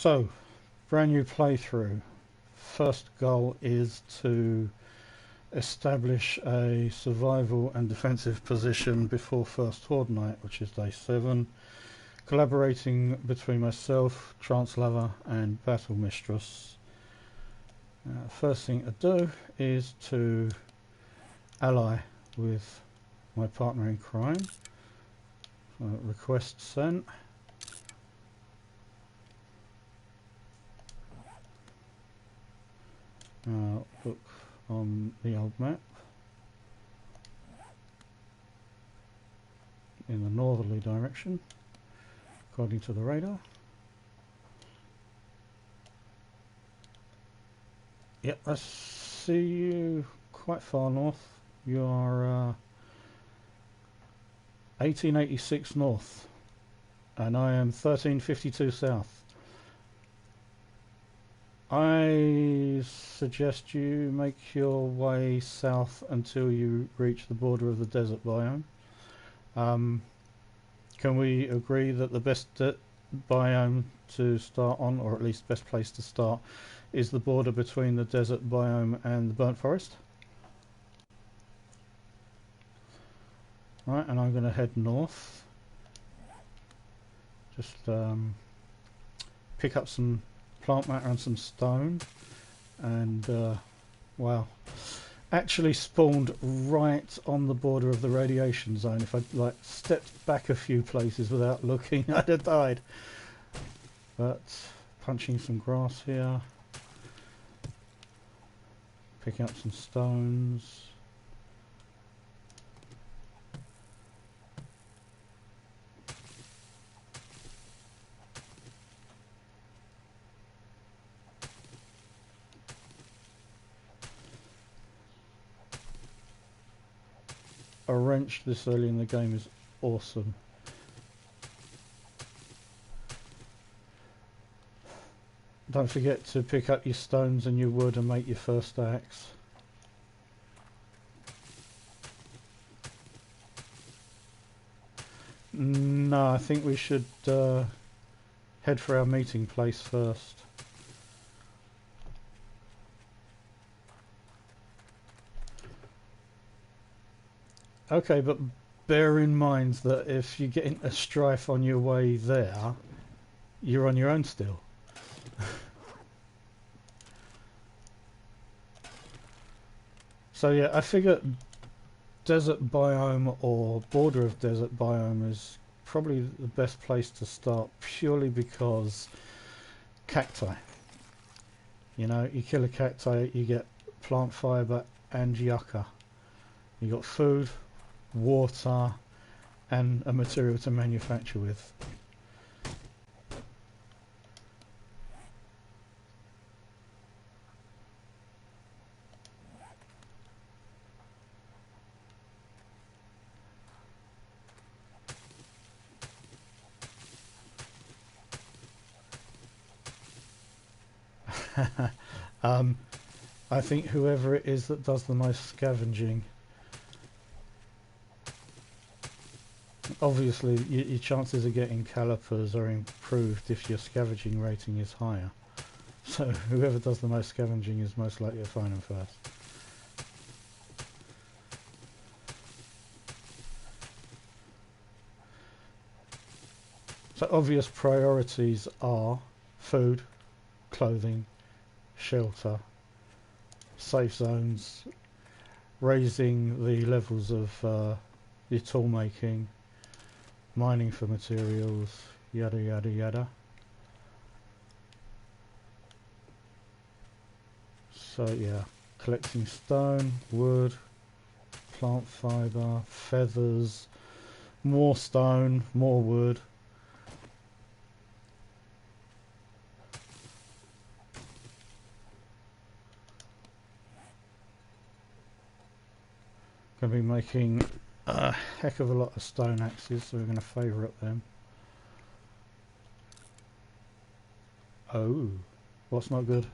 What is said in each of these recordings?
So, brand new playthrough. First goal is to establish a survival and defensive position before first Horde night, which is day 7. Collaborating between myself, Trance Lover and Battle Mistress. First thing to do is to ally with my partner in crime. Request sent. Look on the old map in the northerly direction according to the radar. Yep, I see you quite far north. You are 1886 north and I am 1352 south. I suggest you make your way south until you reach the border of the desert biome. Can we agree that the best biome to start on, or at least best place to start, is the border between the desert biome and the burnt forest? Right, and I'm going to head north. Just pick up some plant matter and some stone, and wow, actually spawned right on the border of the radiation zone. If I'd like stepped back a few places without looking, I'd have died. But punching some grass here, picking up some stones. A wrench this early in the game is awesome. Don't forget to pick up your stones and your wood and make your first axe. No, I think we should head for our meeting place first. Okay, but bear in mind that if you get into strife on your way there, you're on your own still. So yeah, I figure desert biome or border of desert biome is probably the best place to start, purely because cacti. You know, you kill a cacti, you get plant fibre and yucca. You got food, water and a material to manufacture with. I think whoever it is that does the most scavenging, obviously your chances of getting calipers are improved if your scavenging rating is higher. So whoever does the most scavenging is most likely to find them first. So obvious priorities are food, clothing, shelter, safe zones, raising the levels of your tool making, mining for materials, yada yada yada. So yeah, collecting stone, wood, plant fibre, feathers, more stone, more wood. Going to be making a heck of a lot of stone axes, so we're going to favourite them. Oh, what's not good?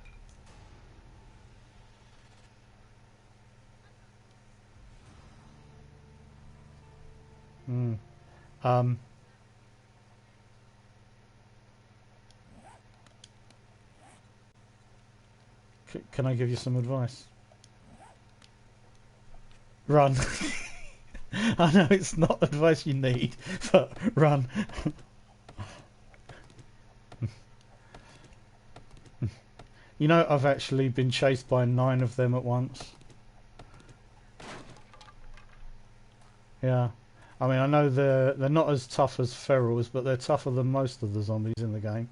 Can I give you some advice? Run. I know it's not advice you need, but run. You know, I've actually been chased by 9 of them at once. Yeah. I mean, I know they're not as tough as ferals, but they're tougher than most of the zombies in the game.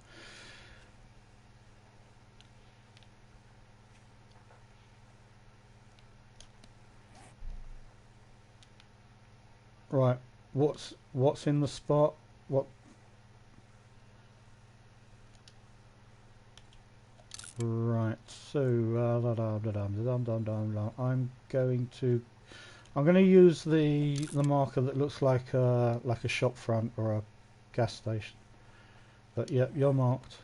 Right. What's in the spot? What? Right. So I'm going to use the marker that looks like a shop front or a gas station. But yeah, you're marked.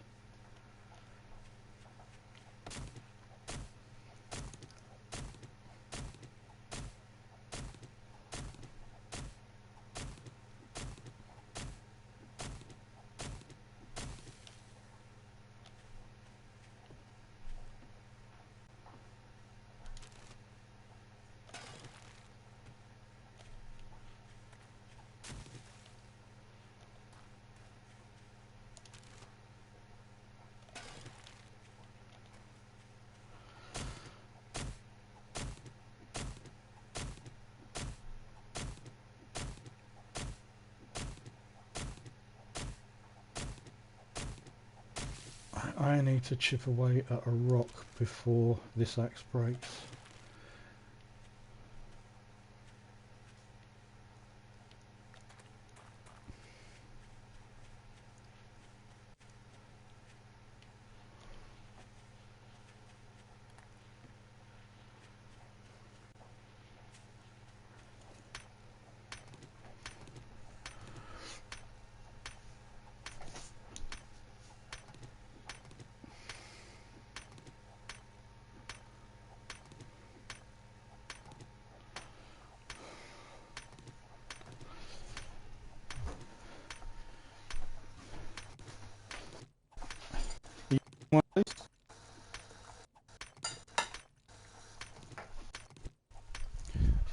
I need to chip away at a rock before this axe breaks.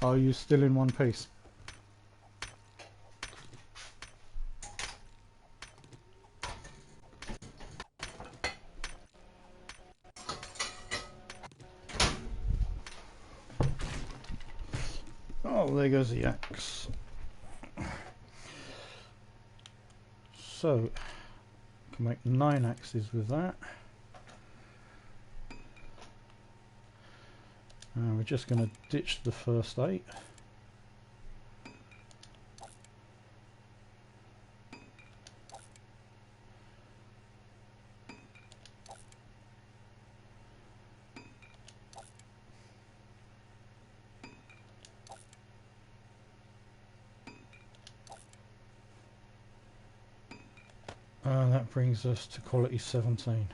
Are you still in one piece? Oh, there goes the axe. So, I can make 9 axes with that. We're just going to ditch the first 8. And that brings us to quality 17.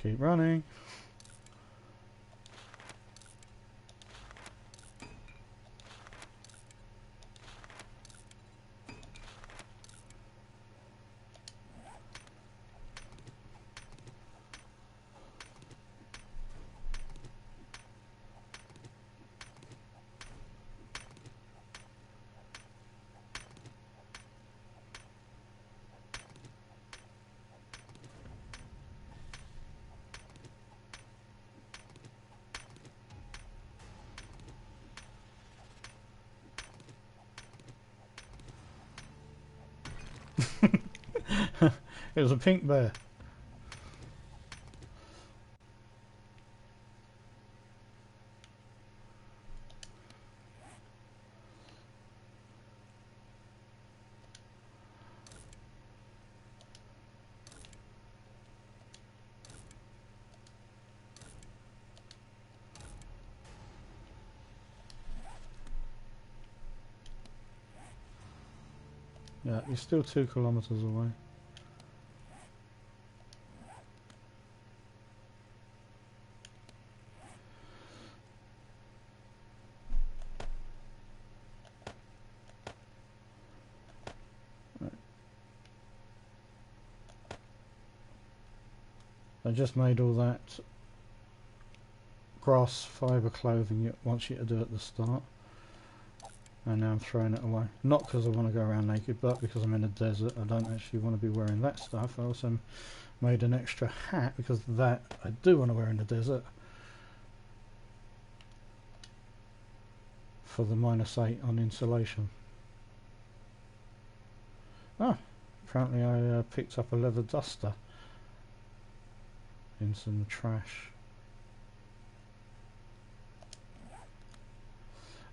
Keep running. It was a pink bear. Yeah, you're still 2 kilometers away. I just made all that grass fibre clothing you want you to do at the start, and now I'm throwing it away. Not because I want to go around naked, but because I'm in a desert. I don't actually want to be wearing that stuff. I also made an extra hat because that I do want to wear in the desert for the -8 on insulation. Ah, apparently I picked up a leather duster in some trash.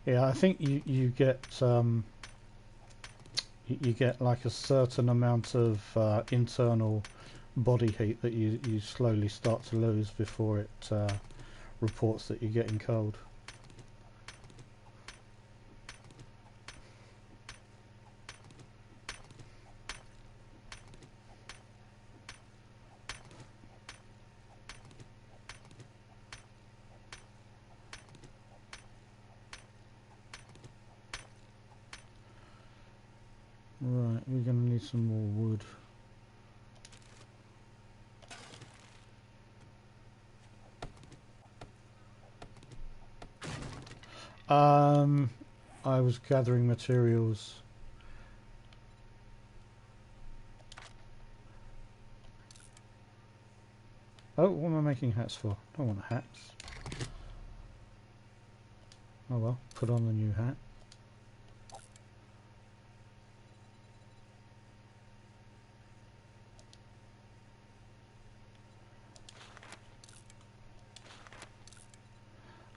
Yeah, I think you get you get like a certain amount of internal body heat that you slowly start to lose before it reports that you're getting cold. Right, we're going to need some more wood. I was gathering materials. Oh, what am I making hats for? I don't want hats. Oh well, put on the new hat.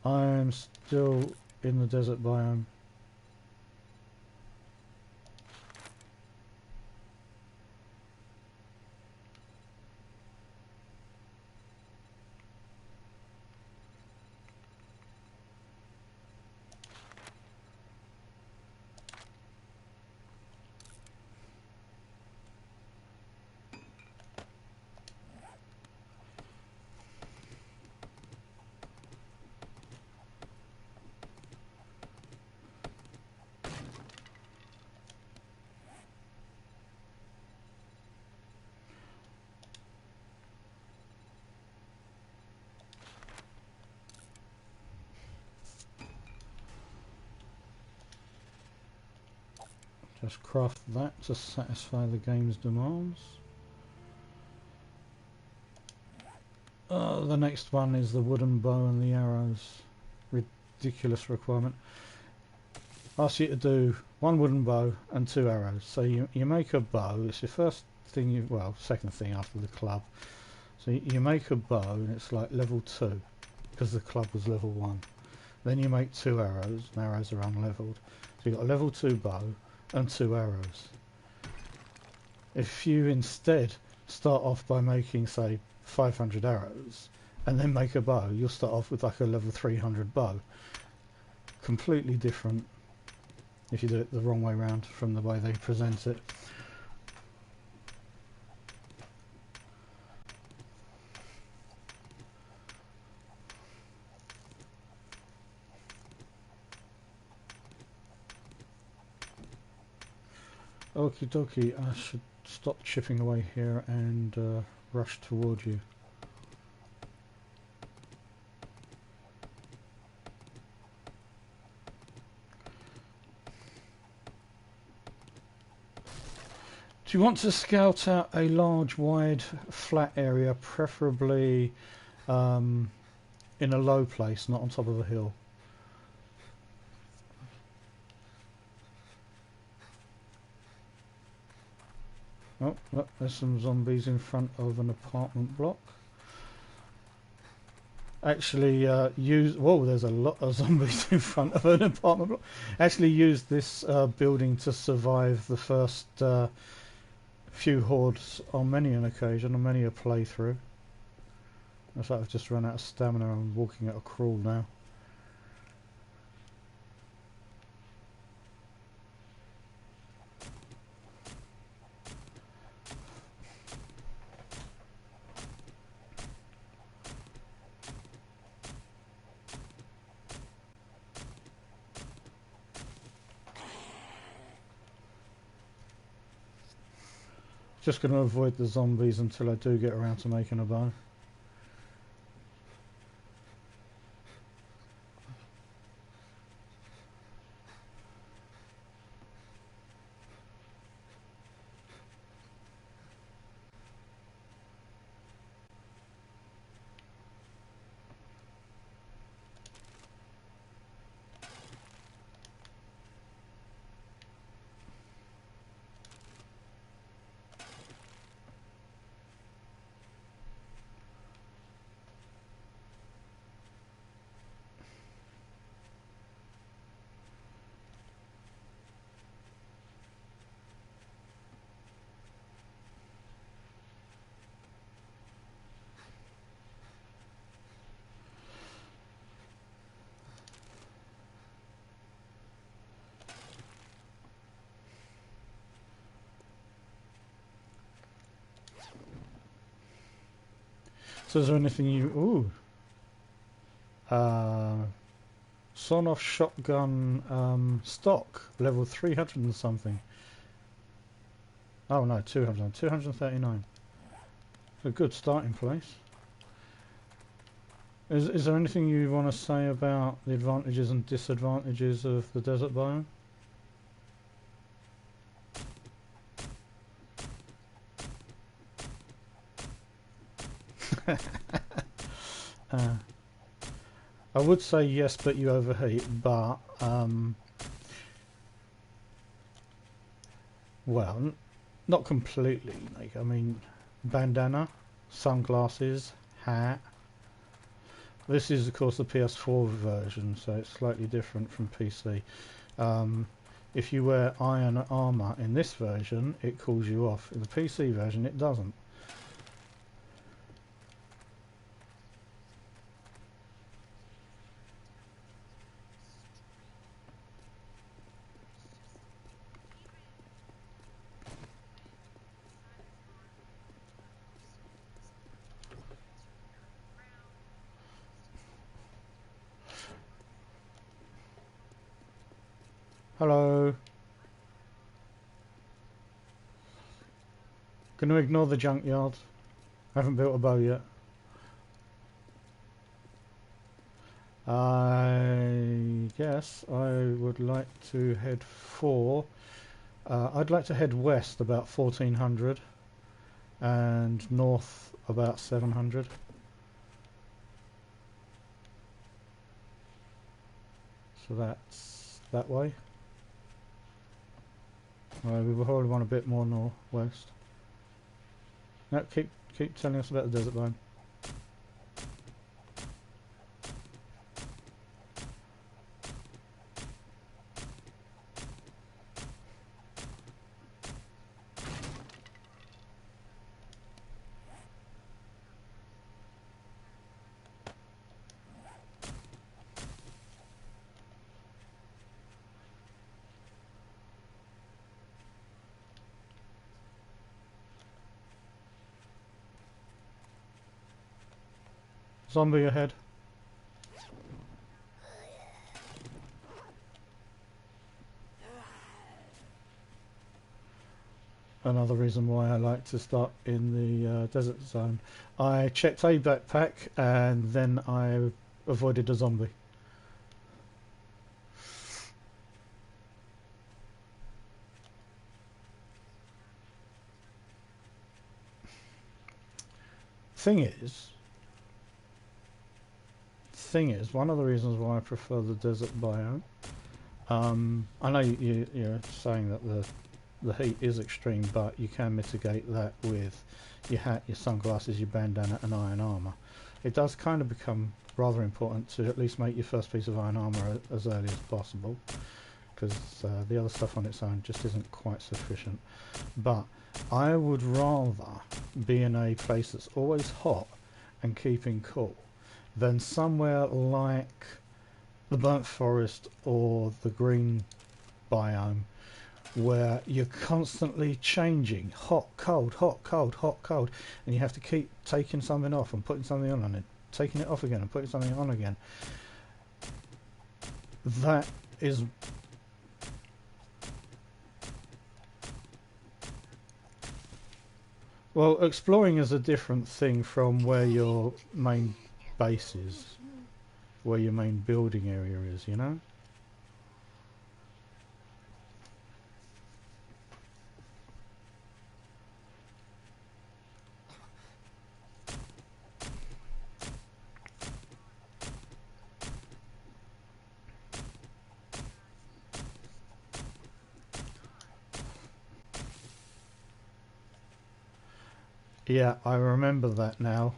I'm still in the desert biome. Just craft that to satisfy the game's demands. The next one is the wooden bow and the arrows. Ridiculous requirement. Asks you to do 1 wooden bow and 2 arrows. So you make a bow. It's your first thing, well, second thing after the club. So you make a bow and it's like level 2 because the club was level 1. Then you make 2 arrows, and arrows are unleveled. So you've got a level 2 bow and 2 arrows. If you instead start off by making, say, 500 arrows and then make a bow, you'll start off with like a level 300 bow. Completely different if you do it the wrong way round from the way they present it. Okie dokie, I should stop chipping away here and rush towards you. Do you want to scout out a large, wide, flat area, preferably in a low place, not on top of a hill? Oh, look, there's some zombies in front of an apartment block. Actually, whoa, there's a lot of zombies in front of an apartment block. Actually, use this building to survive the first few hordes on many an occasion, on many a playthrough. Looks like I've just run out of stamina. I'm walking at a crawl now. Just going to avoid the zombies until I do get around to making a bow. So is there anything you... Ooh. Sawn-off shotgun stock, level 300 and something. Oh no, 200, 239. A good starting place. Is there anything you want to say about the advantages and disadvantages of the desert biome? I would say yes, but you overheat, but well, not completely. Like, I mean, bandana, sunglasses, hat. This is, of course, the PS4 version, so it's slightly different from PC. If you wear iron armor in this version, it cools you off. In the PC version, it doesn't. Hello. Gonna ignore the junkyard. I haven't built a bow yet. I guess I would like to head for... I'd like to head west about 1400 and north about 700. So that's that way. We probably want a bit more northwest. No, keep telling us about the desert biome. Zombie ahead. Another reason why I like to start in the desert zone. I checked a backpack and then I avoided a zombie. Thing is, one of the reasons why I prefer the desert biome. I know you're saying that the heat is extreme, but you can mitigate that with your hat, your sunglasses, your bandana and iron armour. It does kind of become rather important to at least make your first piece of iron armour as early as possible, because the other stuff on its own just isn't quite sufficient. But I would rather be in a place that's always hot and keeping cool than somewhere like the burnt forest or the green biome, where you're constantly changing hot, cold, hot, cold, hot, cold, and you have to keep taking something off and putting something on and taking it off again and putting something on again. That is Well, exploring is a different thing from where your main base is, where your main building area is, you know? Yeah, I remember that now.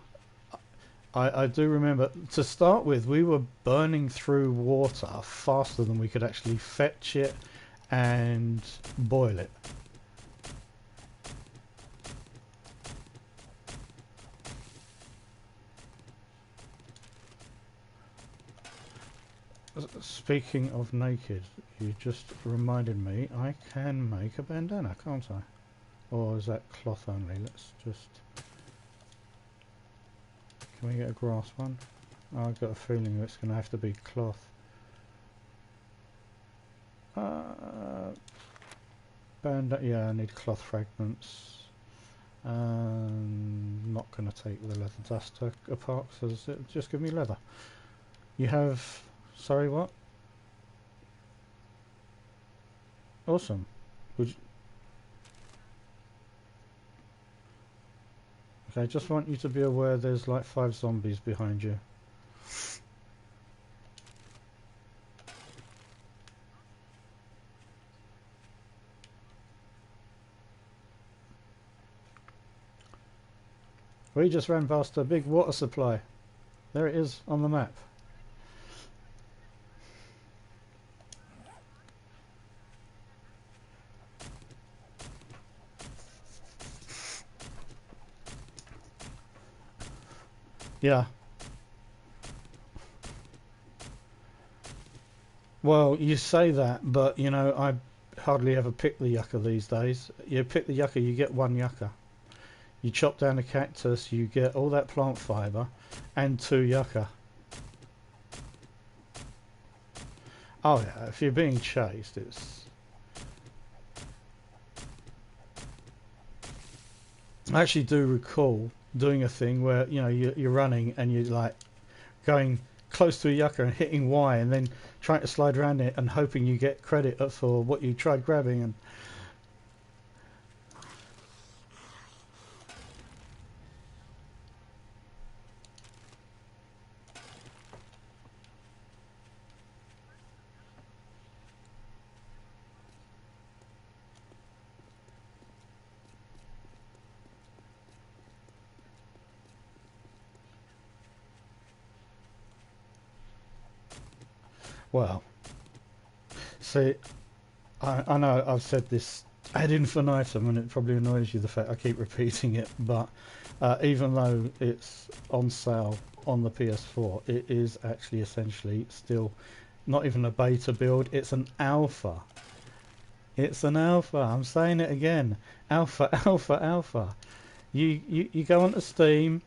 I do remember. To start with, we were burning through water faster than we could actually fetch it and boil it. Speaking of naked, you just reminded me I can make a bandana, can't I? Or is that cloth only? Let's just... Can we get a grass one? Oh, I've got a feeling it's going to have to be cloth. Yeah, I need cloth fragments. Not going to take the leather duster apart because it'll just give me leather. You have... Sorry, what? Awesome. Would you... Okay, I just want you to be aware there's like 5 zombies behind you. We just ran past a big water supply. There it is on the map. Yeah. Well, you say that, but you know, I hardly ever pick the yucca these days. You pick the yucca, you get 1 yucca. You chop down a cactus, you get all that plant fibre and 2 yucca. Oh yeah, if you're being chased, it's... I actually do recall doing a thing where, you know, you're running and you're like going close to a yucca and hitting Y and then trying to slide around it and hoping you get credit for what you tried grabbing. And well, see, I know I've said this ad infinitum and it probably annoys you the fact I keep repeating it, but even though it's on sale on the PS4, it is actually essentially still not even a beta build, it's an alpha. It's an alpha, I'm saying it again. Alpha, alpha, alpha. You go onto Steam,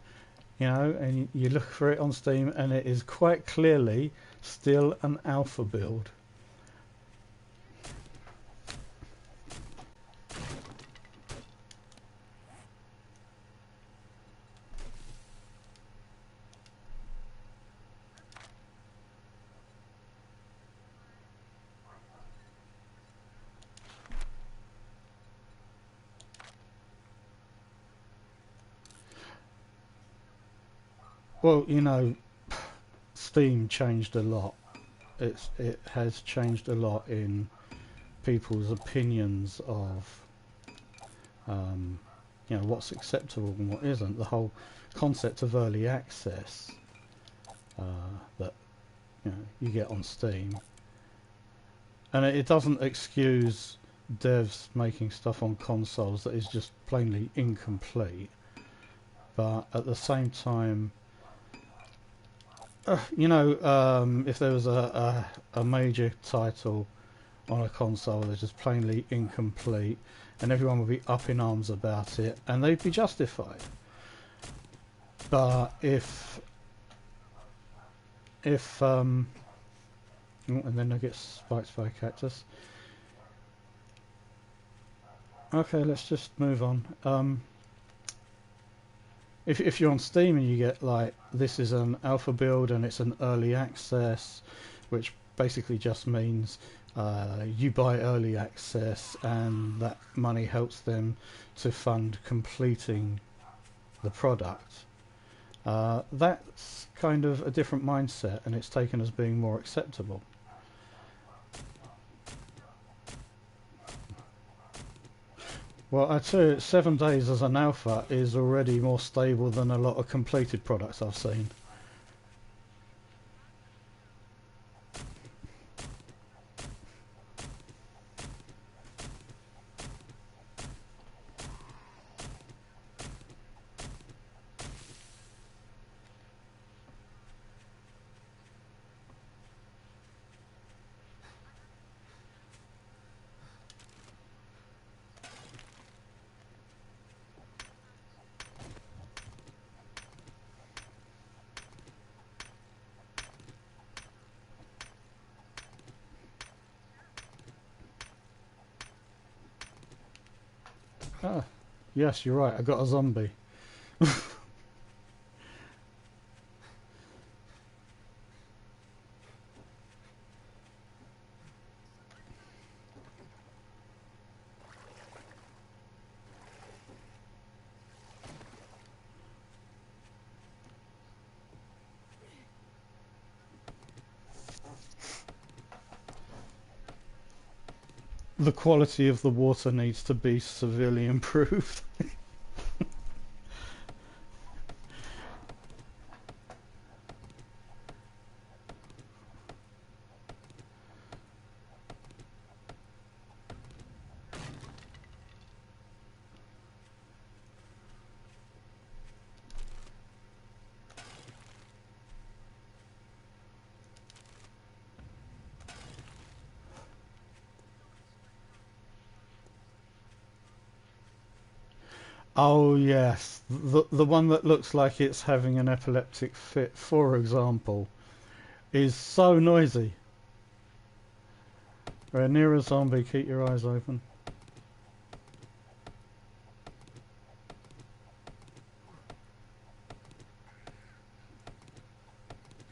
you know, and you look for it on Steam and it is quite clearly still an alpha build. Well, you know, Steam changed a lot. It has changed a lot in people's opinions of you know, what's acceptable and what isn't. The whole concept of early access that, you know, you get on Steam, and it doesn't excuse devs making stuff on consoles that is just plainly incomplete, but at the same time, you know, if there was a major title on a console that's just plainly incomplete, and everyone would be up in arms about it, and they'd be justified. But if and then I get spiked by a cactus. Okay, let's just move on. if you're on Steam and you get like, this is an alpha build and it's an early access, which basically just means you buy early access and that money helps them to fund completing the product. That's kind of a different mindset, and it's taken as being more acceptable. Well, I'd say 7 days as an alpha is already more stable than a lot of completed products I've seen. Ah, yes, you're right, I got a zombie. The quality of the water needs to be severely improved. Oh yes, the one that looks like it's having an epileptic fit, for example, is so noisy. Right, near a zombie, keep your eyes open.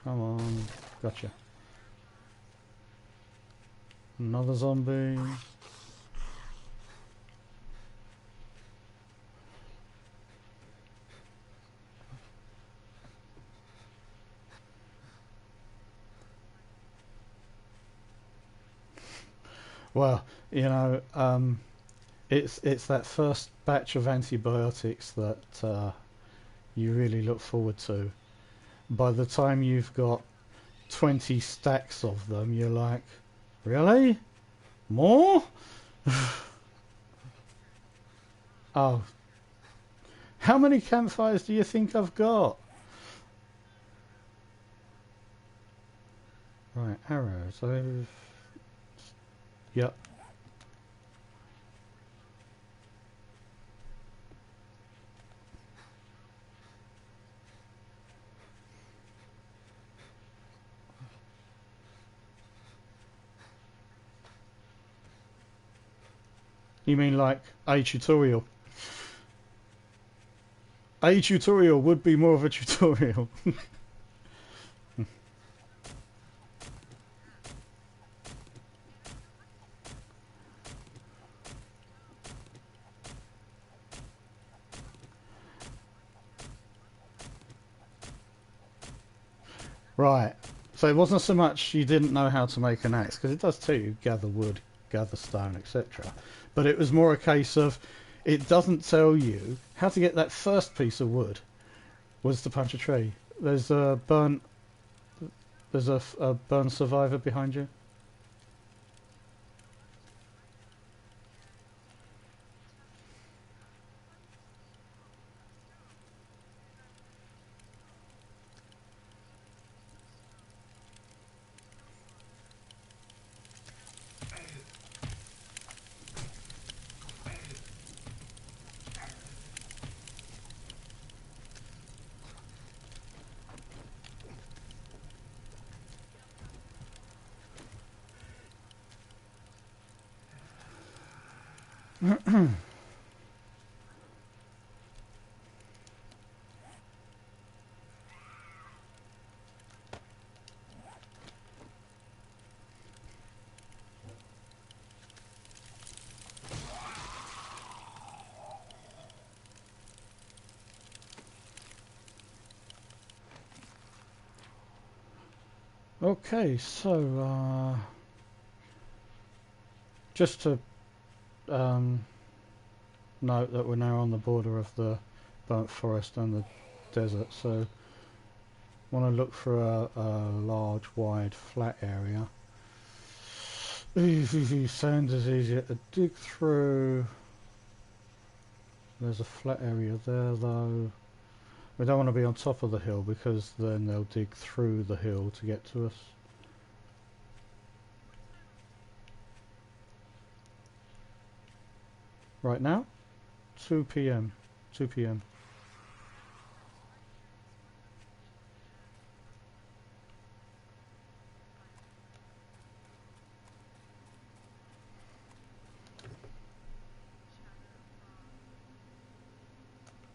Come on, gotcha. Another zombie. Well, you know, it's that first batch of antibiotics that you really look forward to. By the time you've got 20 stacks of them, you're like, really? More? Oh, how many campfires do you think I've got? Right, arrows. Yep. You mean like a tutorial? A tutorial would be more of a tutorial. Right. So it wasn't so much you didn't know how to make an axe, because it does tell you gather wood, gather stone, etc. But it was more a case of it doesn't tell you how to get that first piece of wood was to punch a tree. There's a burnt survivor behind you. Okay, so just to note that we're now on the border of the burnt forest and the desert, so want to look for a large, wide, flat area. Sand is easier to dig through. There's a flat area there though. We don't want to be on top of the hill because then they'll dig through the hill to get to us. Right now, 2 p.m. 2 p.m.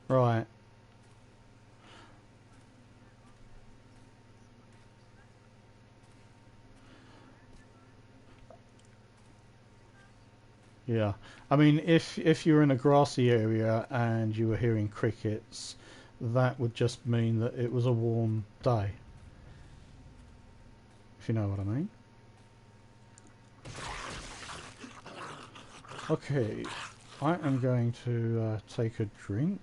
Right. Yeah. I mean, if you're in a grassy area and you were hearing crickets, that would just mean that it was a warm day. If you know what I mean. Okay, I am going to take a drink.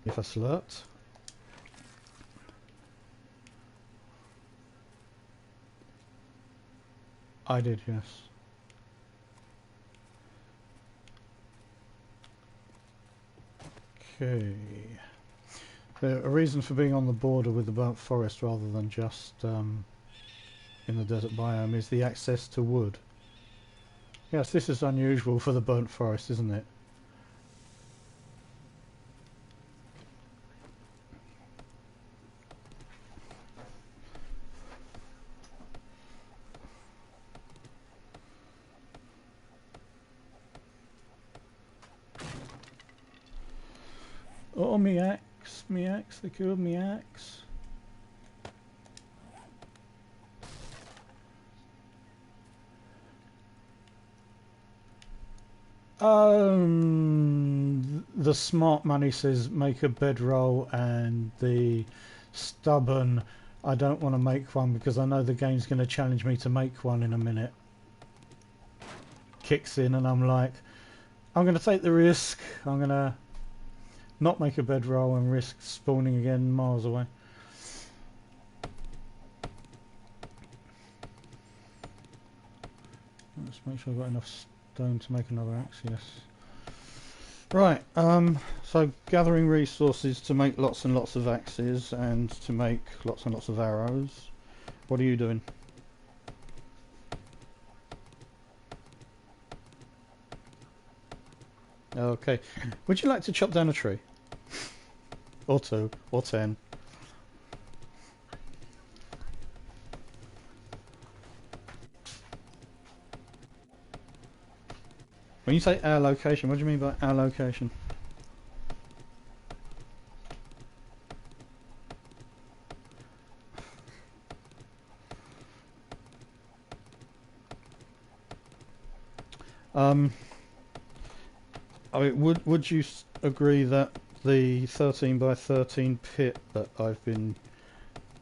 If I slurped. I did, yes. Okay. A reason for being on the border with the burnt forest rather than just in the desert biome is the access to wood. Yes, this is unusual for the burnt forest, isn't it? Oh, me axe, they killed me axe. The smart money says make a bedroll, and the stubborn, I don't want to make one because I know the game's going to challenge me to make one in a minute, kicks in, and I'm like, I'm going to take the risk. I'm going to not make a bedroll and risk spawning again miles away. Let's make sure I've got enough stone to make another axe, yes. Right, so gathering resources to make lots and lots of axes and to make lots and lots of arrows. What are you doing? Okay. Would you like to chop down a tree? Or 2, or 10. When you say our location, what do you mean by our location? I mean, would you agree that the 13 by 13 pit that I've been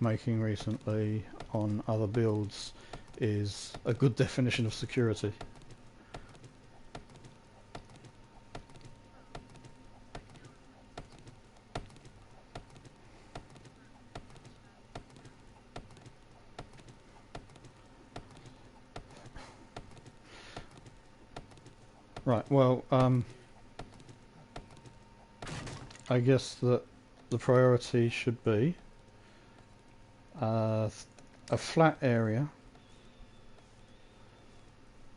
making recently on other builds is a good definition of security? Right, well, I guess that the priority should be a flat area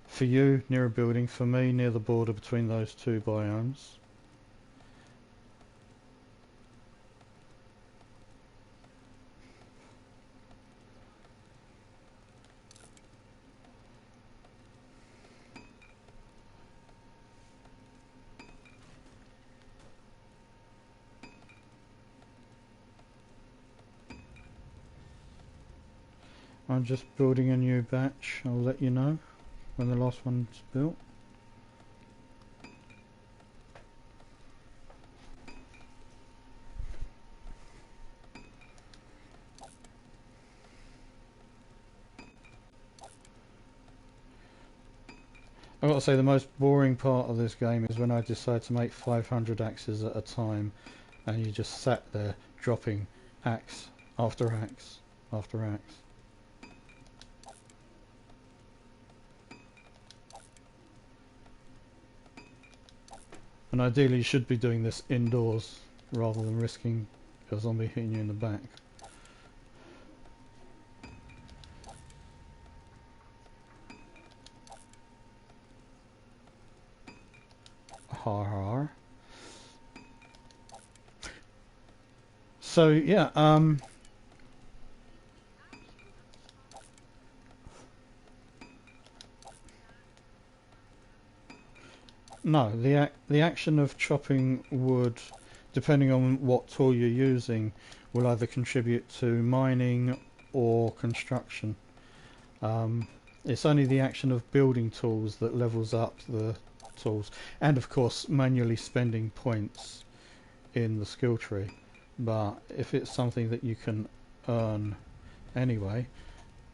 for you near a building, for me near the border between those two biomes. I'm just building a new batch. I'll let you know when the last one's built. I've got to say the most boring part of this game is when I decide to make 500 axes at a time and you just sat there dropping axe after axe after axe. And ideally you should be doing this indoors rather than risking a zombie hitting you in the back. Har har. So yeah, no, the action of chopping wood, depending on what tool you're using, will either contribute to mining or construction. It's only the action of building tools that levels up the tools, and of course manually spending points in the skill tree. But if it's something that you can earn anyway.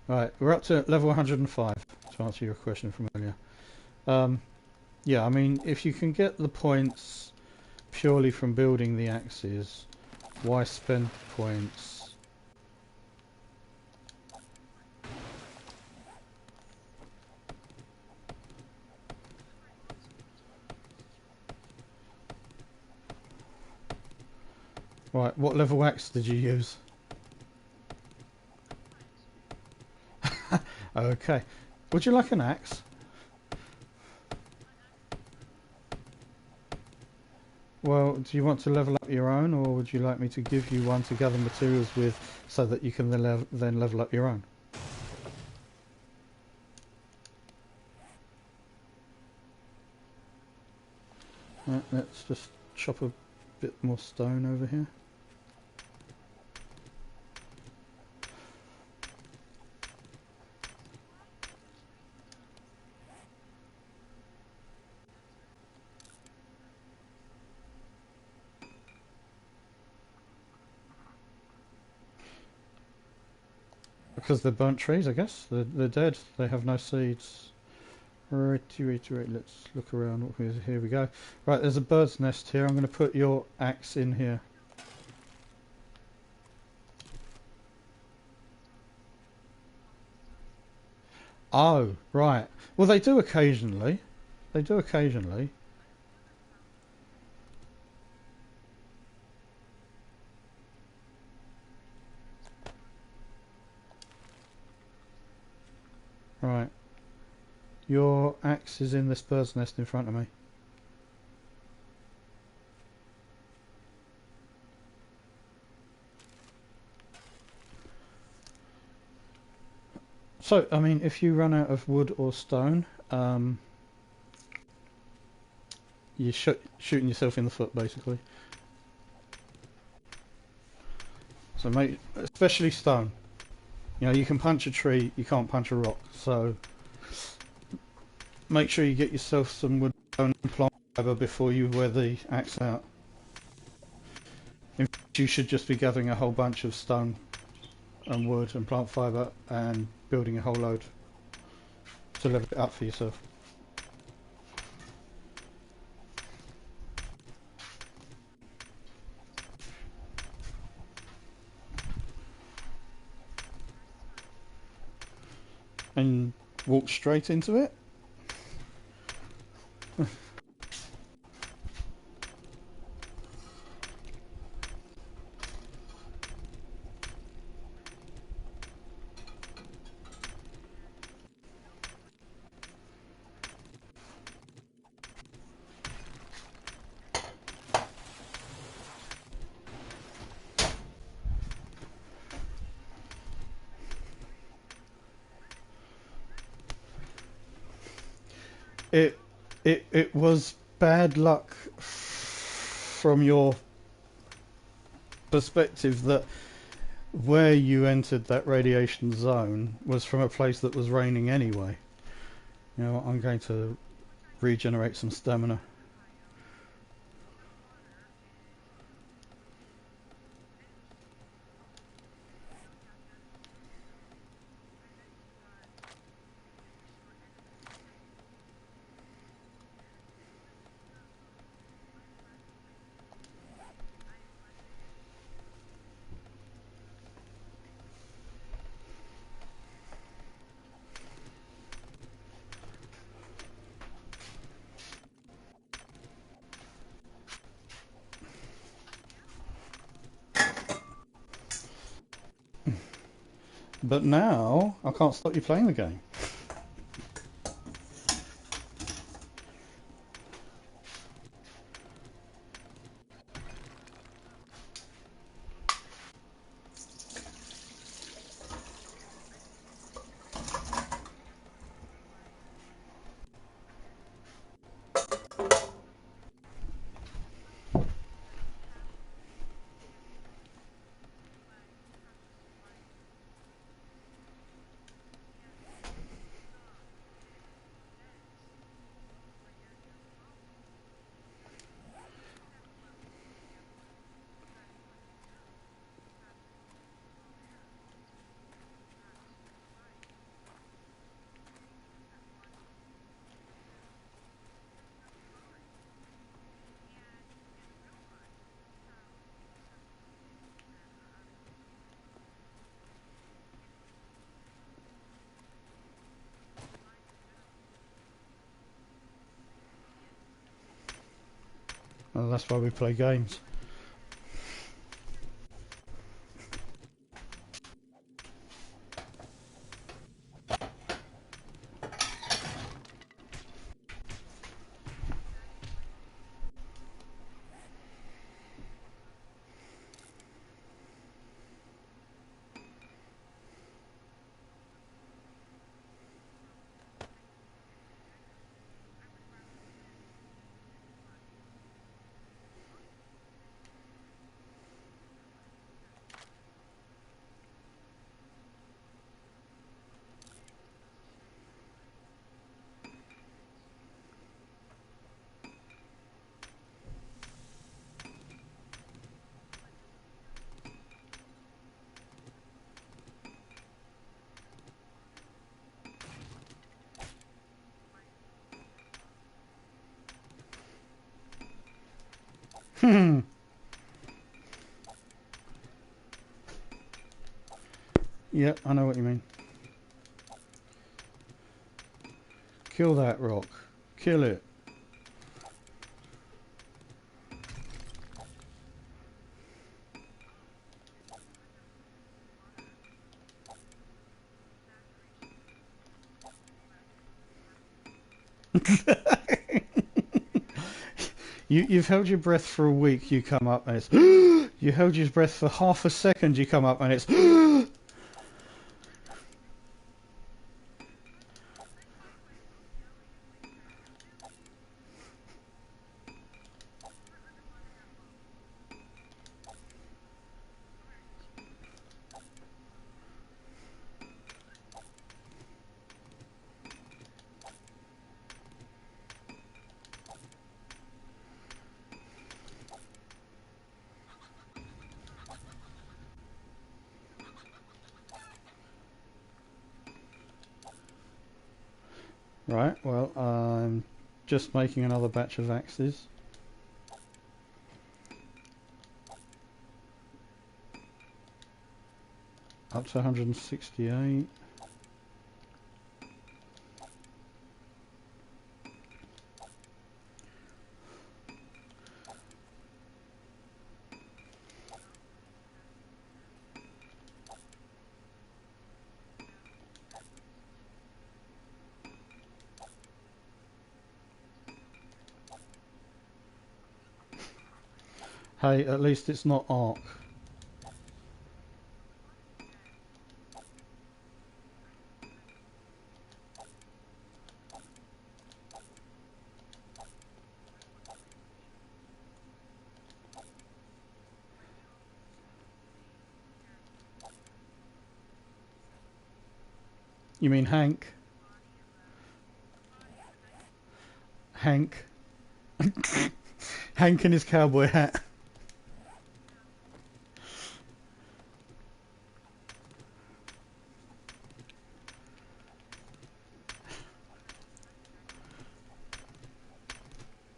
Right, we're up to level 105 to answer your question from earlier. Yeah, I mean, if you can get the points purely from building the axes, why spend points? Right, what level axe did you use? Okay. Would you like an axe? Well, do you want to level up your own, or would you like me to give you one to gather materials with so that you can then level up your own? Right, let's just chop a bit more stone over here. Because they're burnt trees, I guess. They're dead. They have no seeds. Right, let's look around. Here we go. Right, there's a bird's nest here. I'm going to put your axe in here. Oh, right. Well, they do occasionally. They do occasionally. Right. Your axe is in this bird's nest in front of me. So, I mean, if you run out of wood or stone, you're shooting yourself in the foot, basically. So, mate, especially stone. You know, you can punch a tree, you can't punch a rock. So, make sure you get yourself some wood, stone, and plant fibre before you wear the axe out. In fact, you should just be gathering a whole bunch of stone and wood and plant fibre and building a whole load to level it up for yourself. And walk straight into it. It was bad luck from your perspective that where you entered that radiation zone was from a place that was raining anyway. You know, I'm going to regenerate some stamina. but now I can't stop you playing the game. Well, that's why we play games. Yeah, I know what you mean. Kill that rock. Kill it. You've held your breath for a week, you come up and it's you held your breath for half a second, you come up and it's Right, well, I'm just making another batch of axes. Up to 168. Hey, at least it's not arc. You mean Hank? Hank. Hank and his cowboy hat.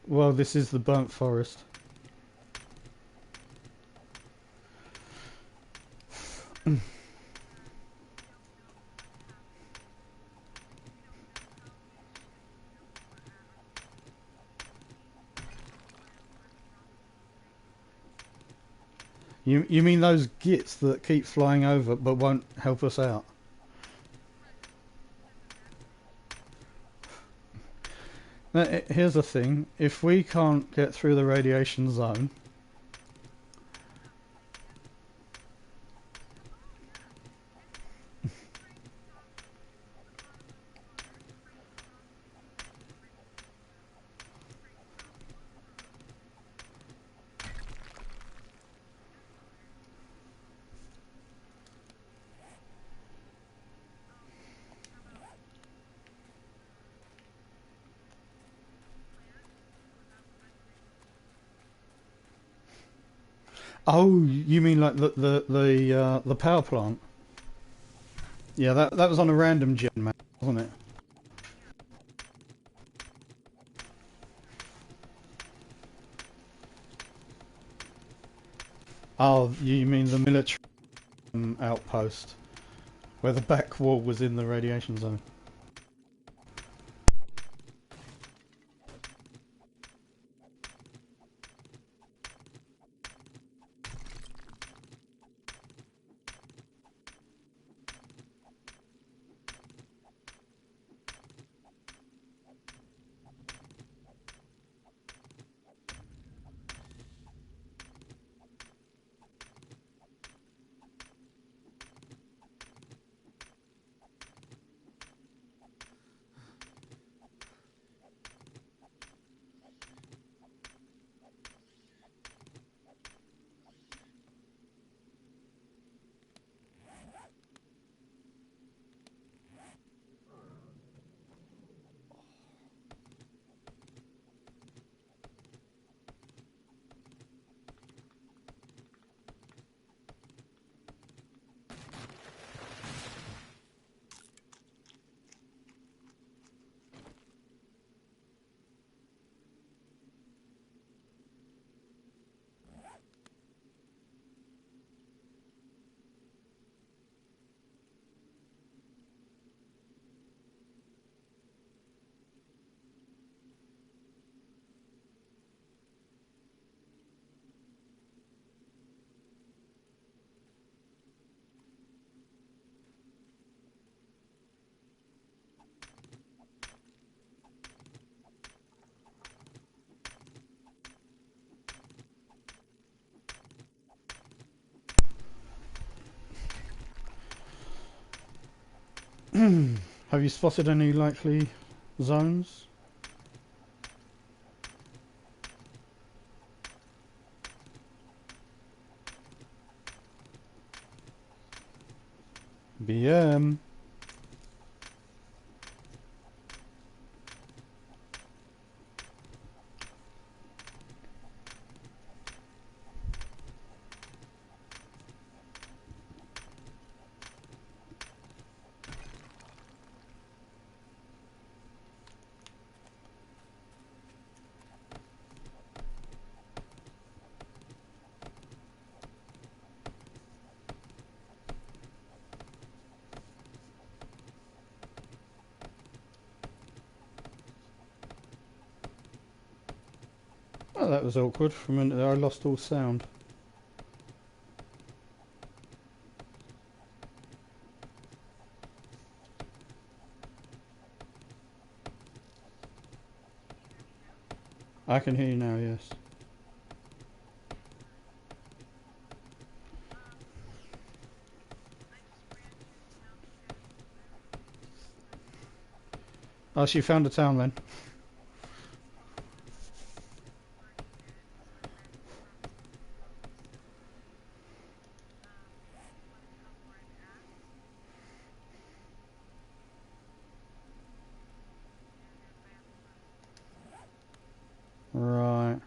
Well, this is the burnt forest. You mean those gits that keep flying over but won't help us out? Now, here's the thing. If we can't get through the radiation zone... Oh, you mean like the power plant? Yeah, that was on a random gen map, wasn't it? Oh, you mean the military outpost, where the back wall was in the radiation zone. Have you spotted any likely zones? BM. Oh, that was awkward. For a minute there, I lost all sound. I can hear you now, yes. Oh, she found a town then. Right.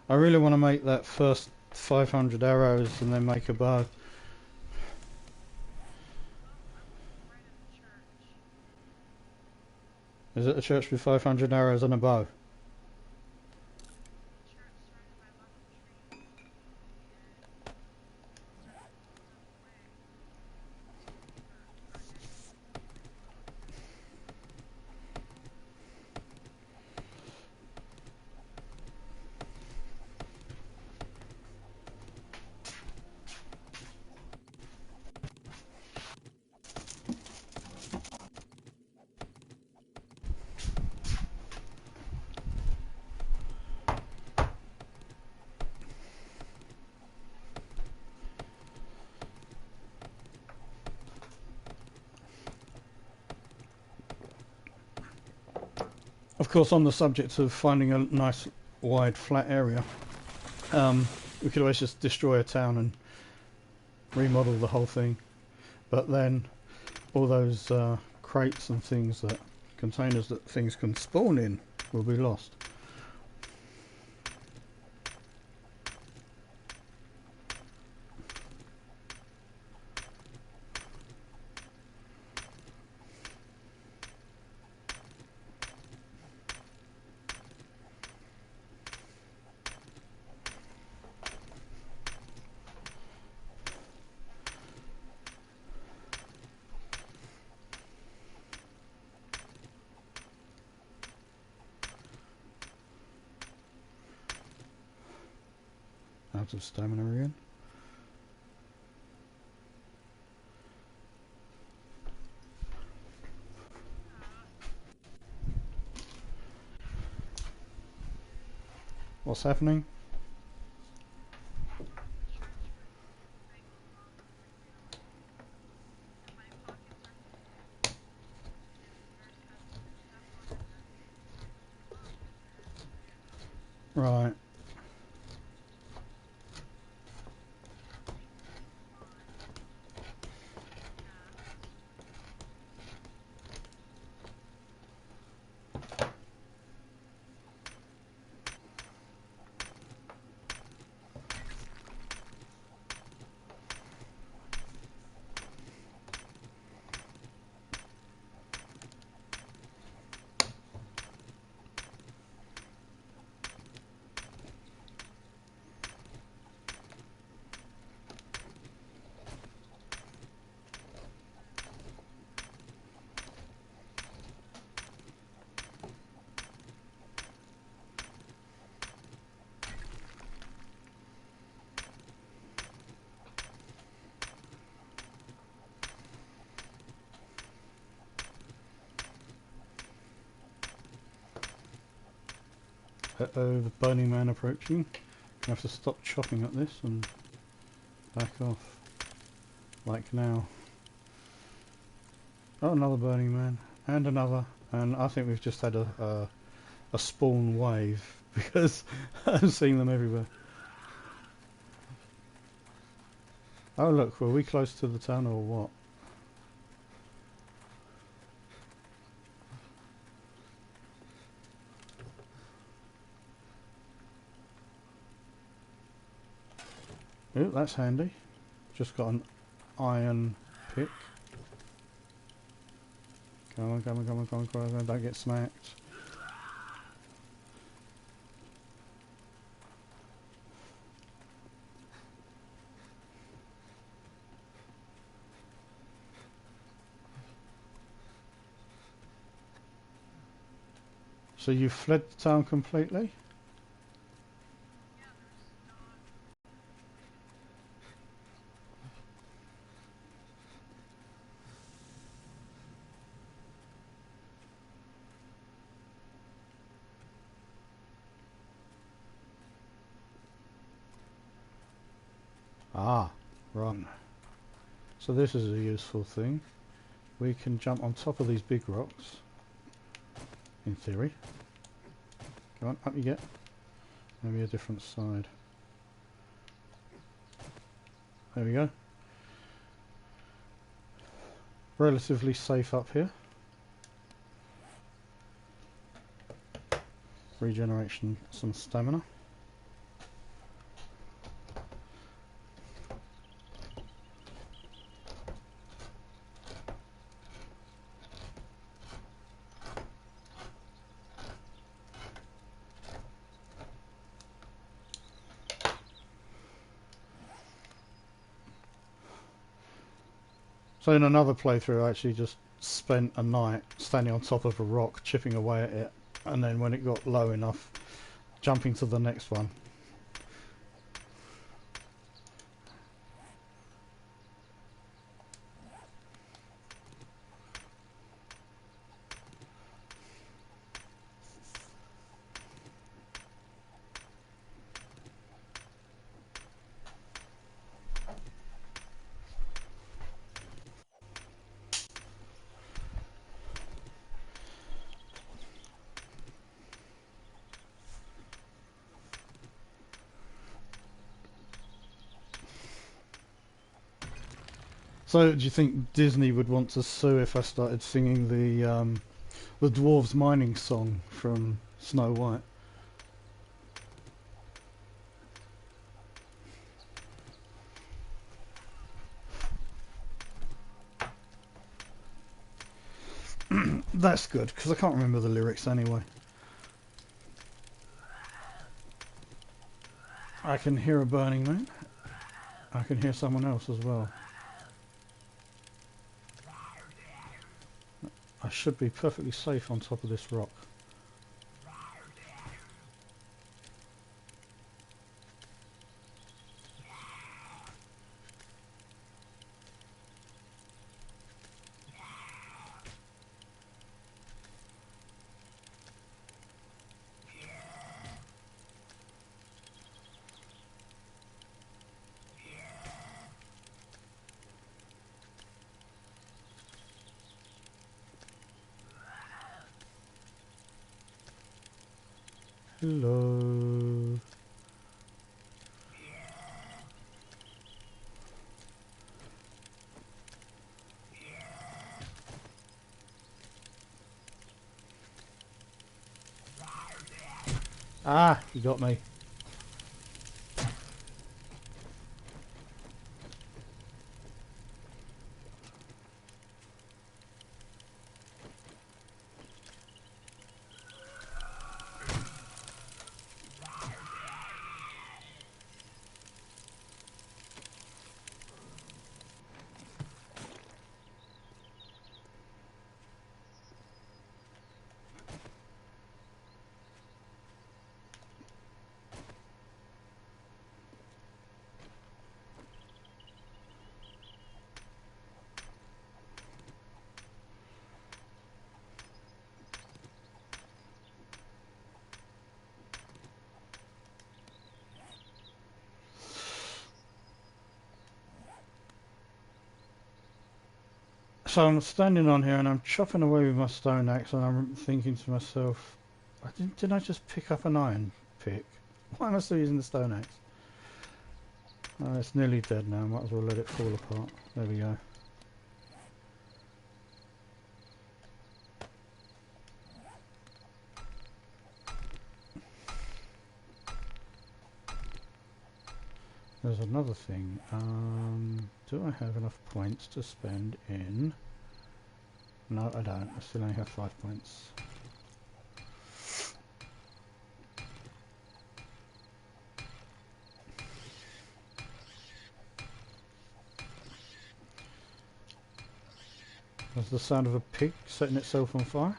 I really want to make that first 500 arrows and then make a bow. Is it a church with 500 arrows and a bow? course, on the subject of finding a nice wide flat area, we could always just destroy a town and remodel the whole thing, but then all those crates and things, that containers that things can spawn in, will be lost. Out of stamina again. What's happening? Right. Uh-oh, the Burning Man approaching. I have to stop chopping at this and back off. Like now. Oh, another Burning Man. And another. And I think we've just had a spawn wave, because I'm seeing them everywhere. Oh look, were we close to the town or what? Oh, that's handy. Just got an iron pick. Come on, come on, come on, come on, come on, don't get smacked. So you fled the town completely? Ah, right. So this is a useful thing. We can jump on top of these big rocks, in theory. Come on, up you get. Maybe a different side. There we go. Relatively safe up here. Regeneration, some stamina. So in another playthrough I actually just spent a night standing on top of a rock chipping away at it, and then when it got low enough, jumping to the next one. So, do you think Disney would want to sue if I started singing the dwarves mining song from Snow White? That's good, because I can't remember the lyrics anyway. I can hear a burning man. I can hear someone else as well. I should be perfectly safe on top of this rock. Hello. Ah, you got me. So I'm standing on here and I'm chopping away with my stone axe and I'm thinking to myself, didn't I just pick up an iron pick? Why am I still using the stone axe? Oh, it's nearly dead now, might as well let it fall apart. There we go. There's another thing. Do I have enough points to spend in... No, I don't. I still only have 5 points. There's the sound of a pig setting itself on fire.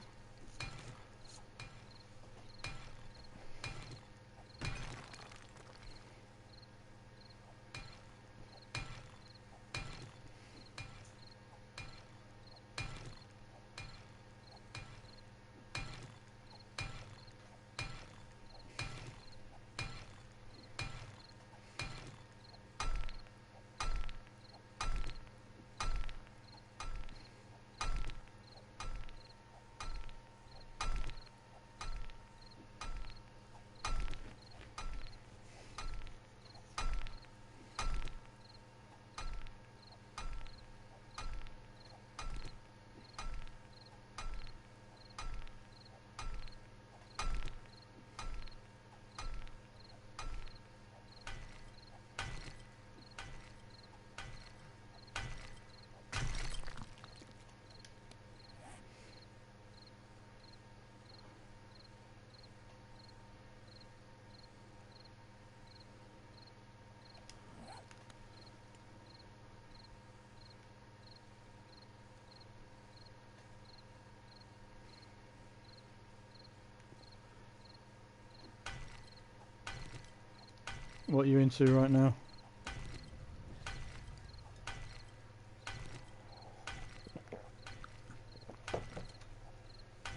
What are you into right now?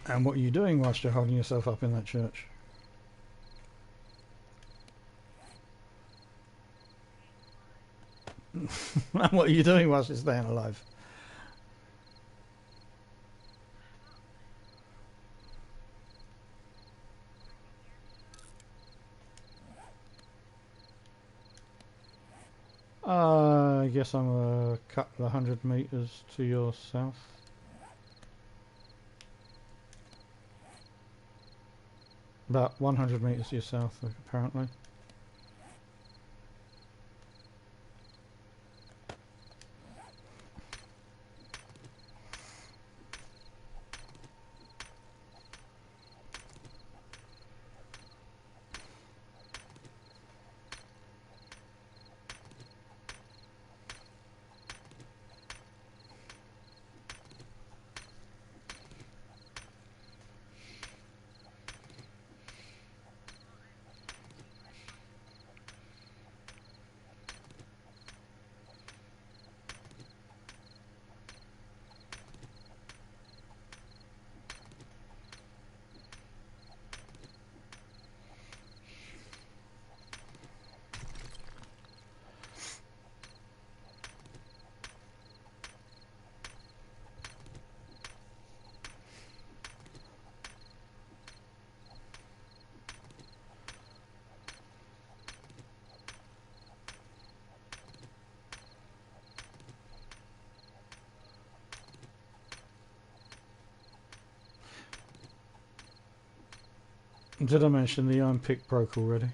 And what are you doing whilst you're holding yourself up in that church? And what are you doing whilst you're staying alive? I guess I'm a couple of 100 meters to your south. About 100 meters to your south, apparently. Did I mention the iron pick broke already?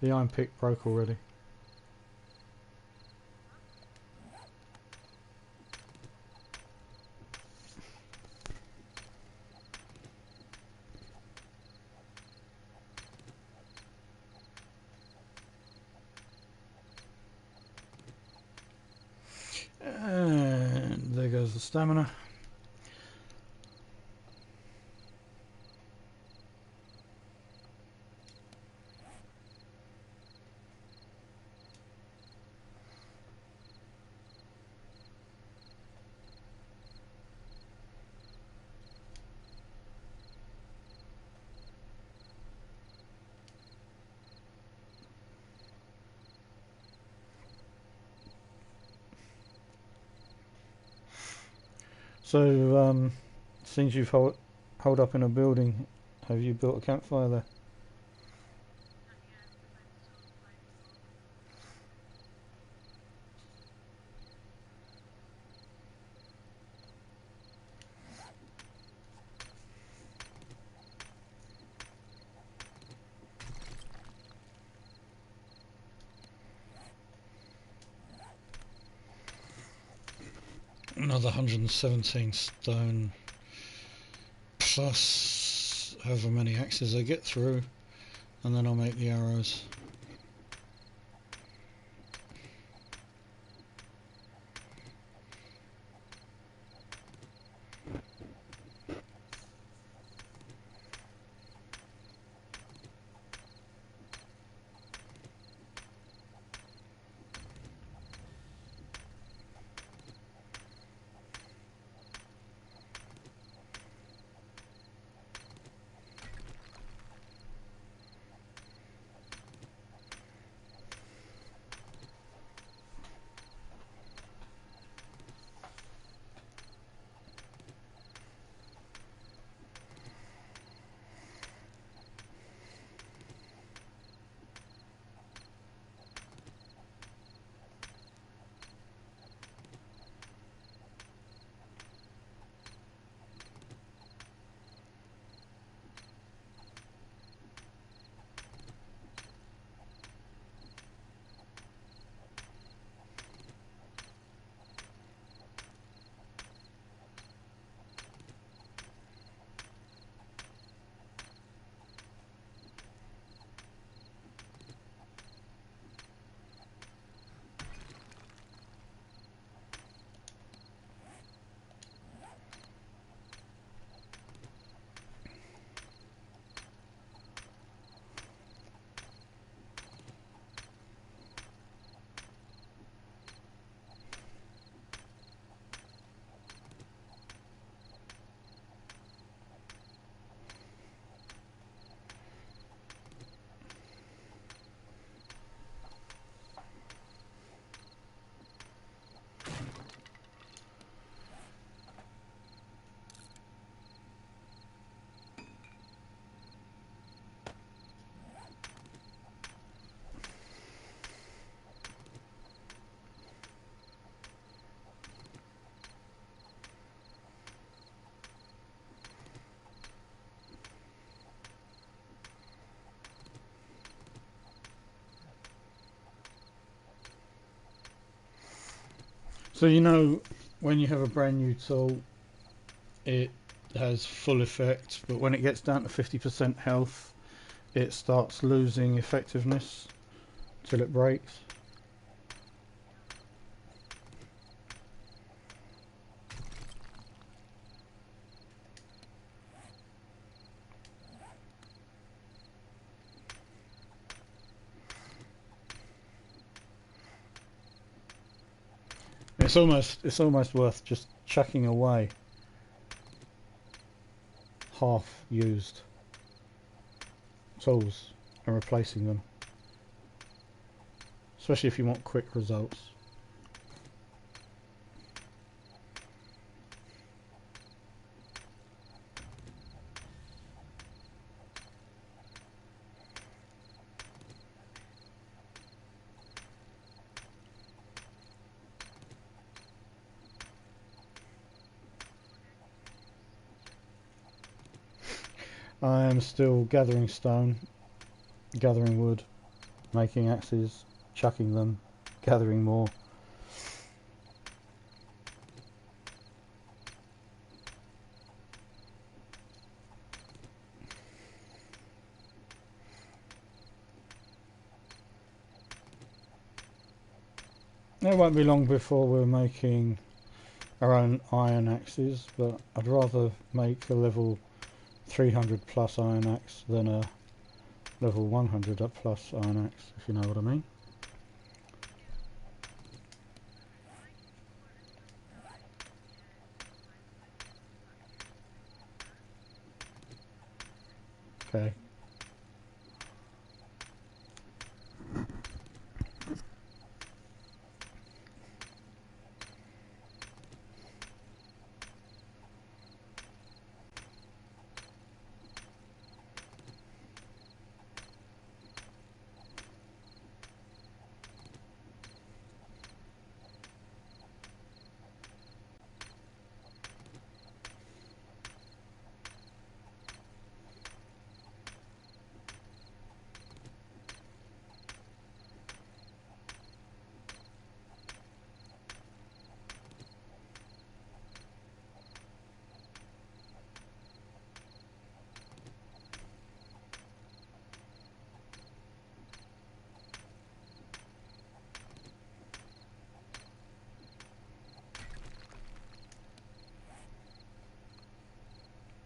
The iron pick broke already. And there goes the stamina. So, since you've holed up in a building, have you built a campfire there? Another 117 stone, plus however many axes I get through, and then I'll make the arrows. So you know, when you have a brand new tool, it has full effect, but when it gets down to 50% health, it starts losing effectiveness till it breaks. It's almost worth just chucking away half used tools and replacing them, especially if you want quick results. I am still gathering stone, gathering wood, making axes, chucking them, gathering more. It won't be long before we're making our own iron axes, but I'd rather make a level 300 plus iron axe than a level 100 up plus iron axe, if you know what I mean. Okay.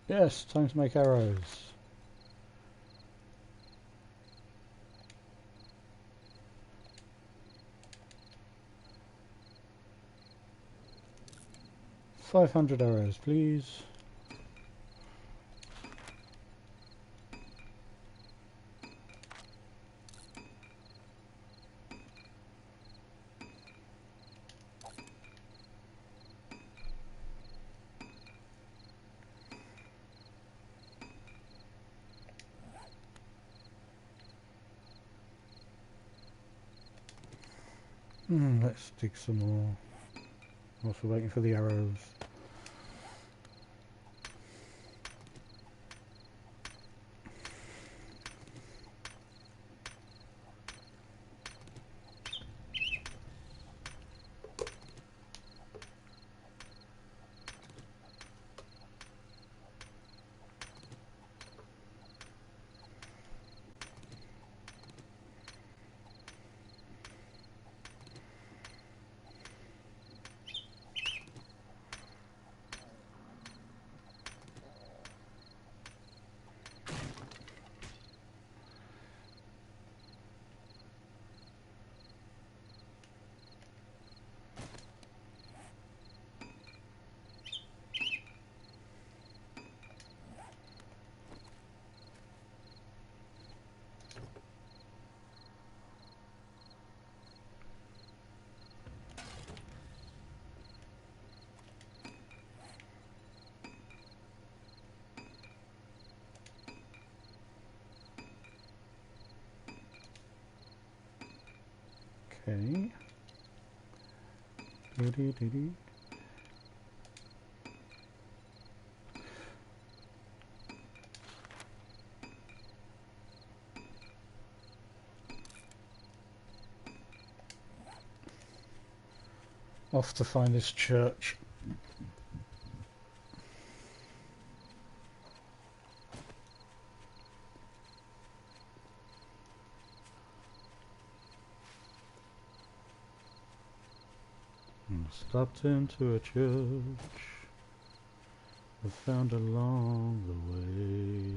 Yes, time to make arrows. "500 arrows, please." Let's dig some more. Also waiting for the arrows. Okay. Doo-doo-doo-doo. Off to find this church. Stopped into a church I found along the way.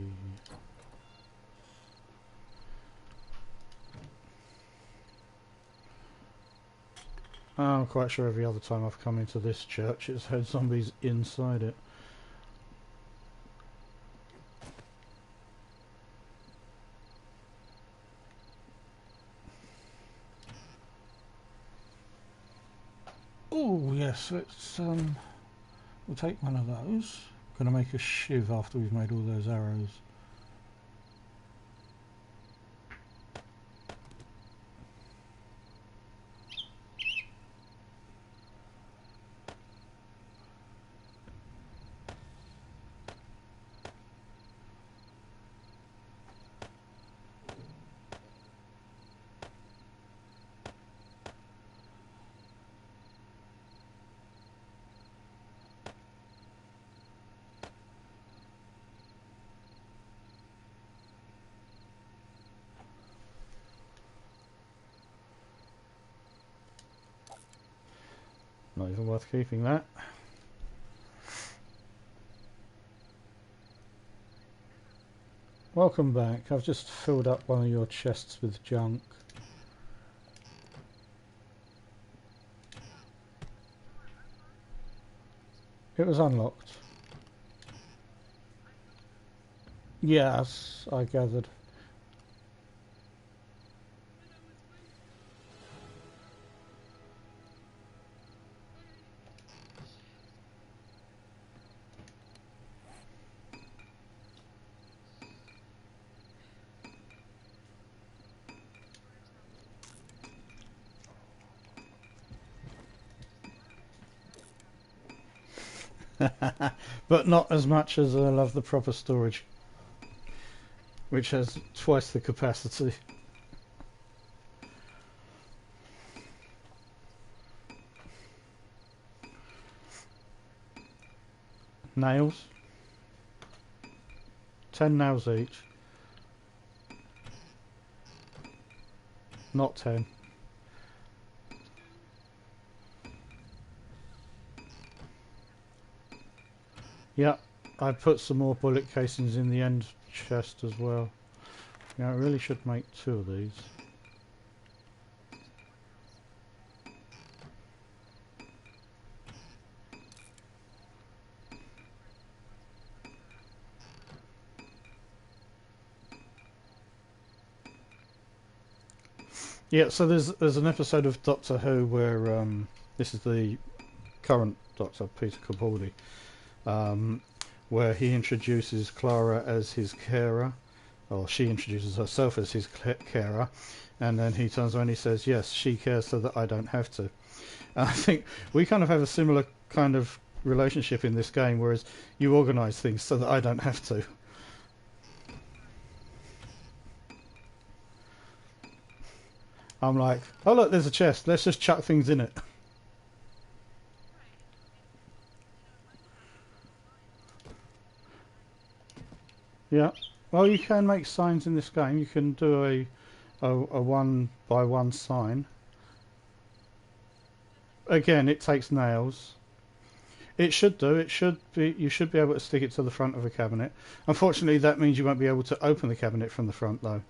I'm quite sure every other time I've come into this church it's had zombies inside it. Oh yes, let's we'll take one of those. Gonna make a shiv after we've made all those arrows. Not even worth keeping that. Welcome back. I've just filled up one of your chests with junk. It was unlocked. Yes, I gathered. But not as much as I love the proper storage, which has twice the capacity. Nails. 10 nails each. Not 10. Yeah, I put some more bullet casings in the end chest as well. Yeah, I really should make 2 of these. Yeah, so there's an episode of Doctor Who where this is the current Doctor, Peter Capaldi, where he introduces Clara as his carer, or she introduces herself as his carer, and then he turns around and he says, yes, she cares so that I don't have to. And I think we kind of have a similar kind of relationship in this game, whereas you organise things so that I don't have to. I'm like, oh look, there's a chest, let's just chuck things in it. Yeah, well, you can make signs in this game. You can do a 1 by 1 sign. Again, it takes nails. It should do. It should be. You should be able to stick it to the front of a cabinet. Unfortunately, that means you won't be able to open the cabinet from the front, though.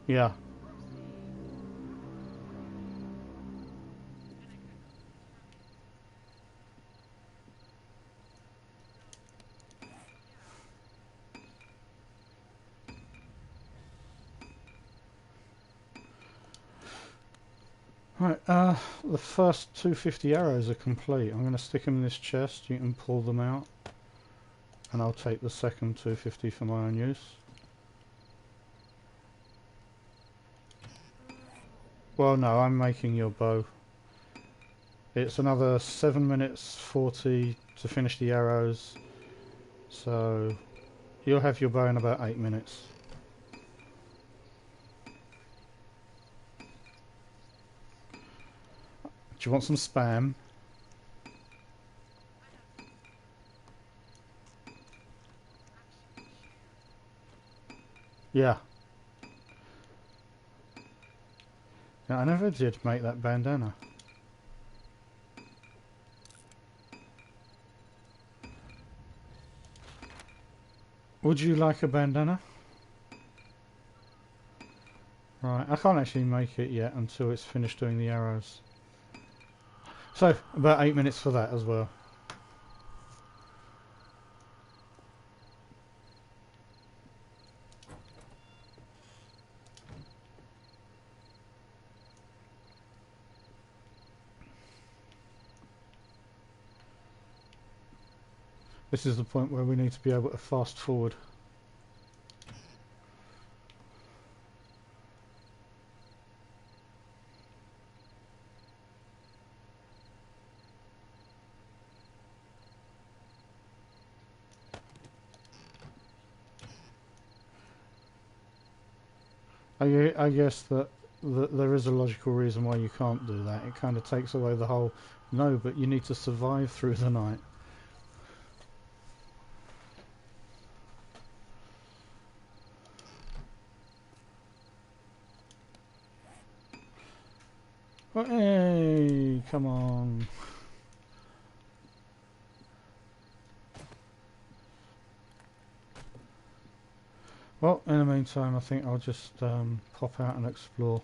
Yeah. Right, the first 250 arrows are complete. I'm going to stick them in this chest. You can pull them out. And I'll take the second 250 for my own use. Well, no, I'm making your bow. It's another 7 minutes 40 to finish the arrows. So, You'll have your bow in about 8 minutes. Do you want some spam? Yeah. Yeah, I never did make that bandana. Would you like a bandana? Right, I can't actually make it yet until it's finished doing the arrows. So, about 8 minutes for that as well. This is the point where we need to be able to fast forward. I guess that there is a logical reason why you can't do that. It kind of takes away the whole, no, but you need to survive through the night. Well, hey, come on. Well, in the meantime, I think I'll just pop out and explore.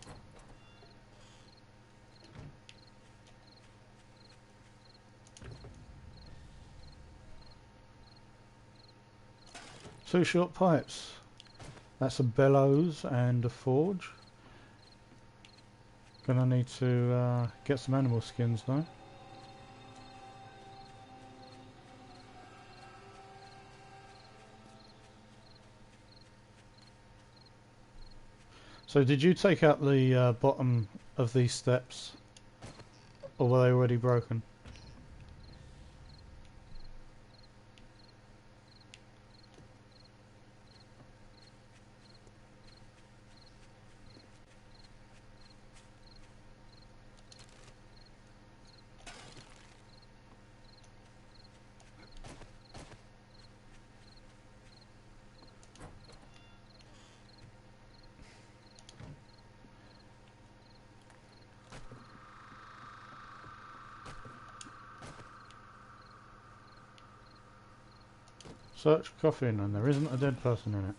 Two short pipes. That's a bellows and a forge. Gonna need to get some animal skins though. So did you take out the bottom of these steps, or were they already broken? Search coffin, and there isn't a dead person in it.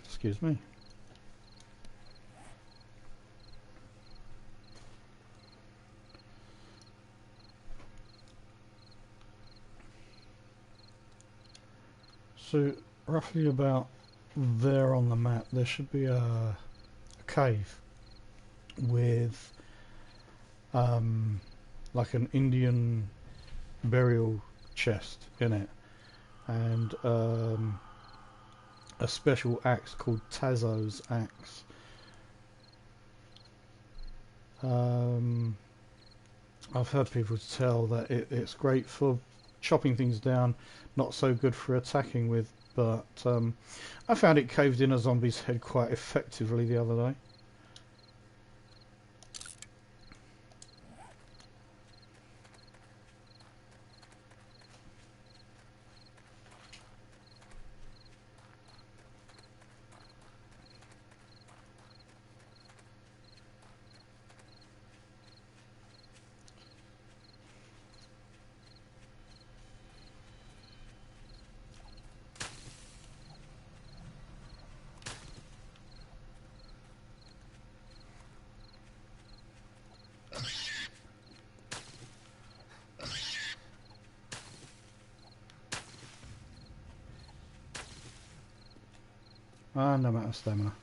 Excuse me. So roughly about there on the map there should be a cave with like an Indian burial chest in it, and a special axe called Tazo's axe. I've heard people tell that it's great for chopping things down, not so good for attacking with, but I found it caved in a zombie's head quite effectively the other day. And I'm out of stamina.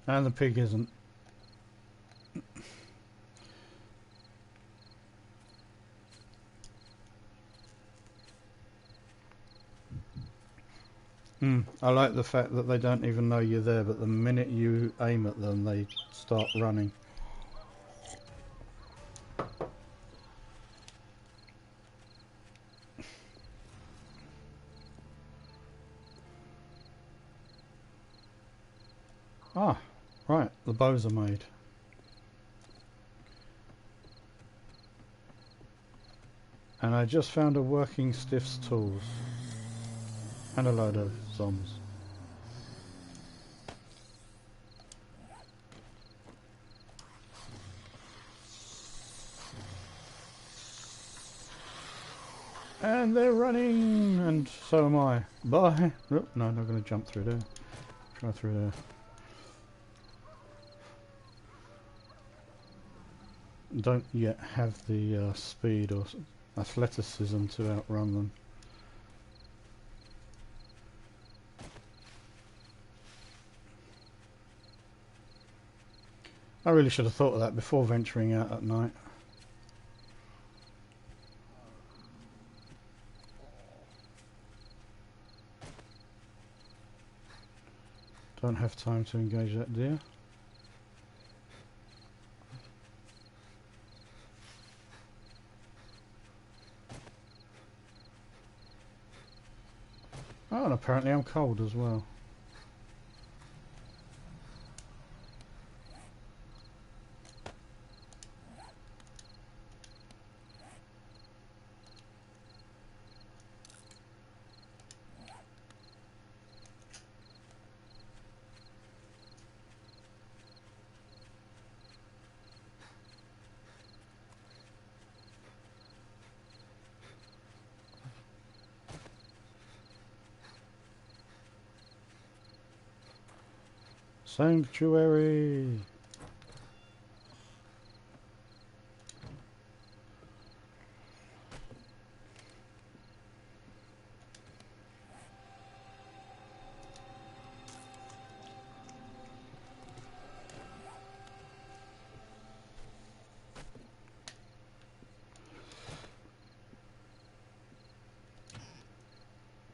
And the pig isn't. I like the fact that they don't even know you're there, but the minute you aim at them, they start running. Ah, right, the bows are made. And I just found a working stiff's tools. And a load of zombs. And they're running, and so am I. Bye. Oh, no, I'm not going to jump through there. Try through there. Don't yet have the speed or athleticism to outrun them. I really should have thought of that before venturing out at night. Don't have time to engage that deer. Oh, and apparently I'm cold as well. Sanctuary!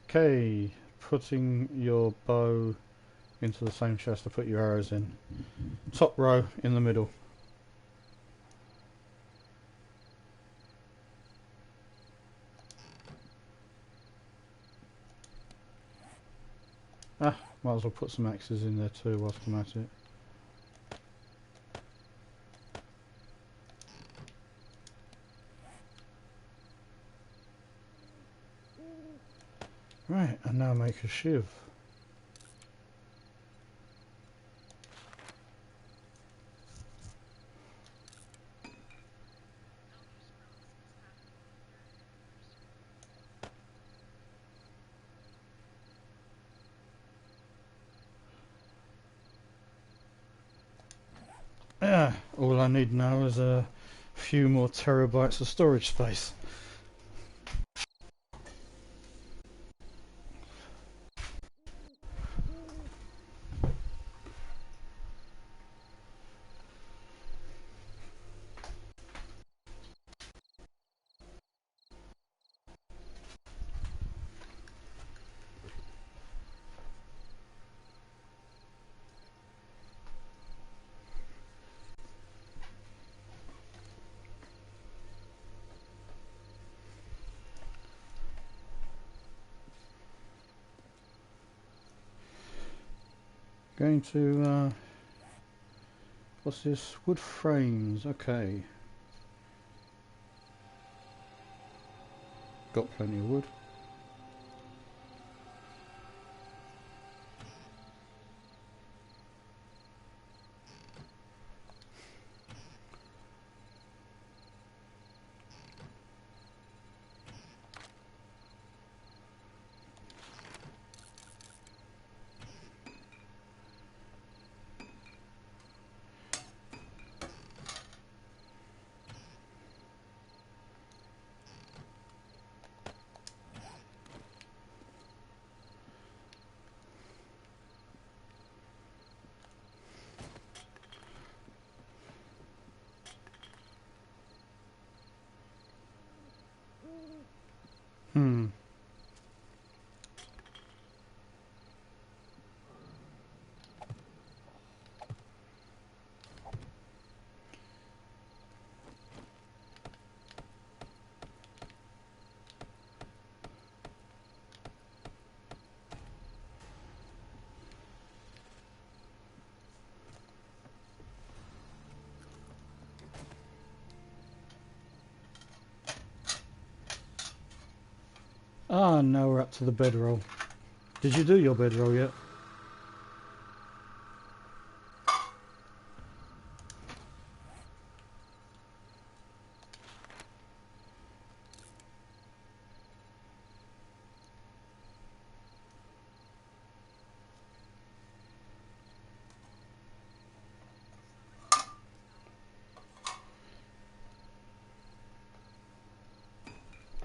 Okay, putting your bow into the same chest to put your arrows in. Top row in the middle. Ah, might as well put some axes in there too whilst I'm at it. Right, and now make a shiv. Yeah, all I need now is a few more terabytes of storage space. Going to, what's this? Wood frames, okay. Got plenty of wood. Hmm. Ah, now we're up to the bedroll. Did you do your bedroll yet?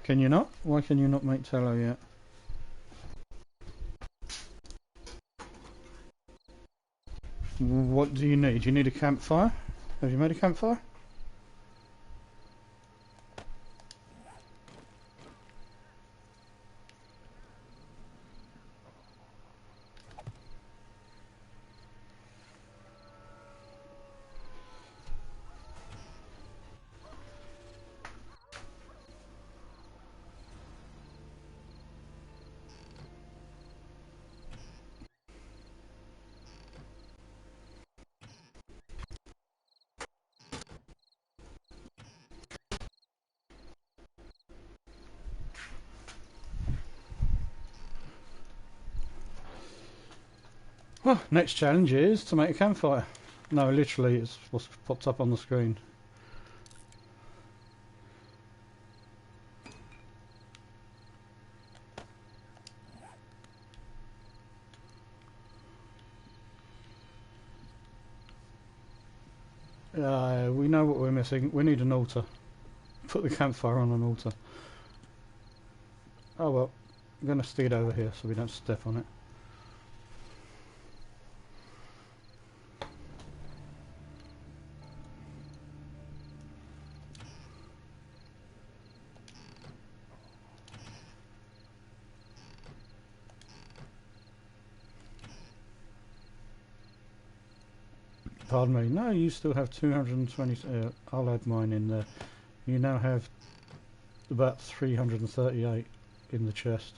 Can you not? Why can you not make tallow yet? What do you need? You need a campfire? Have you made a campfire? Well, next challenge is to make a campfire. No, literally, it's what's popped up on the screen. We know what we're missing. We need an altar. Put the campfire on an altar. Oh well, I'm going to stick it over here so we don't step on it. Pardon me. No, you still have 220. I'll add mine in there. You now have about 338 in the chest.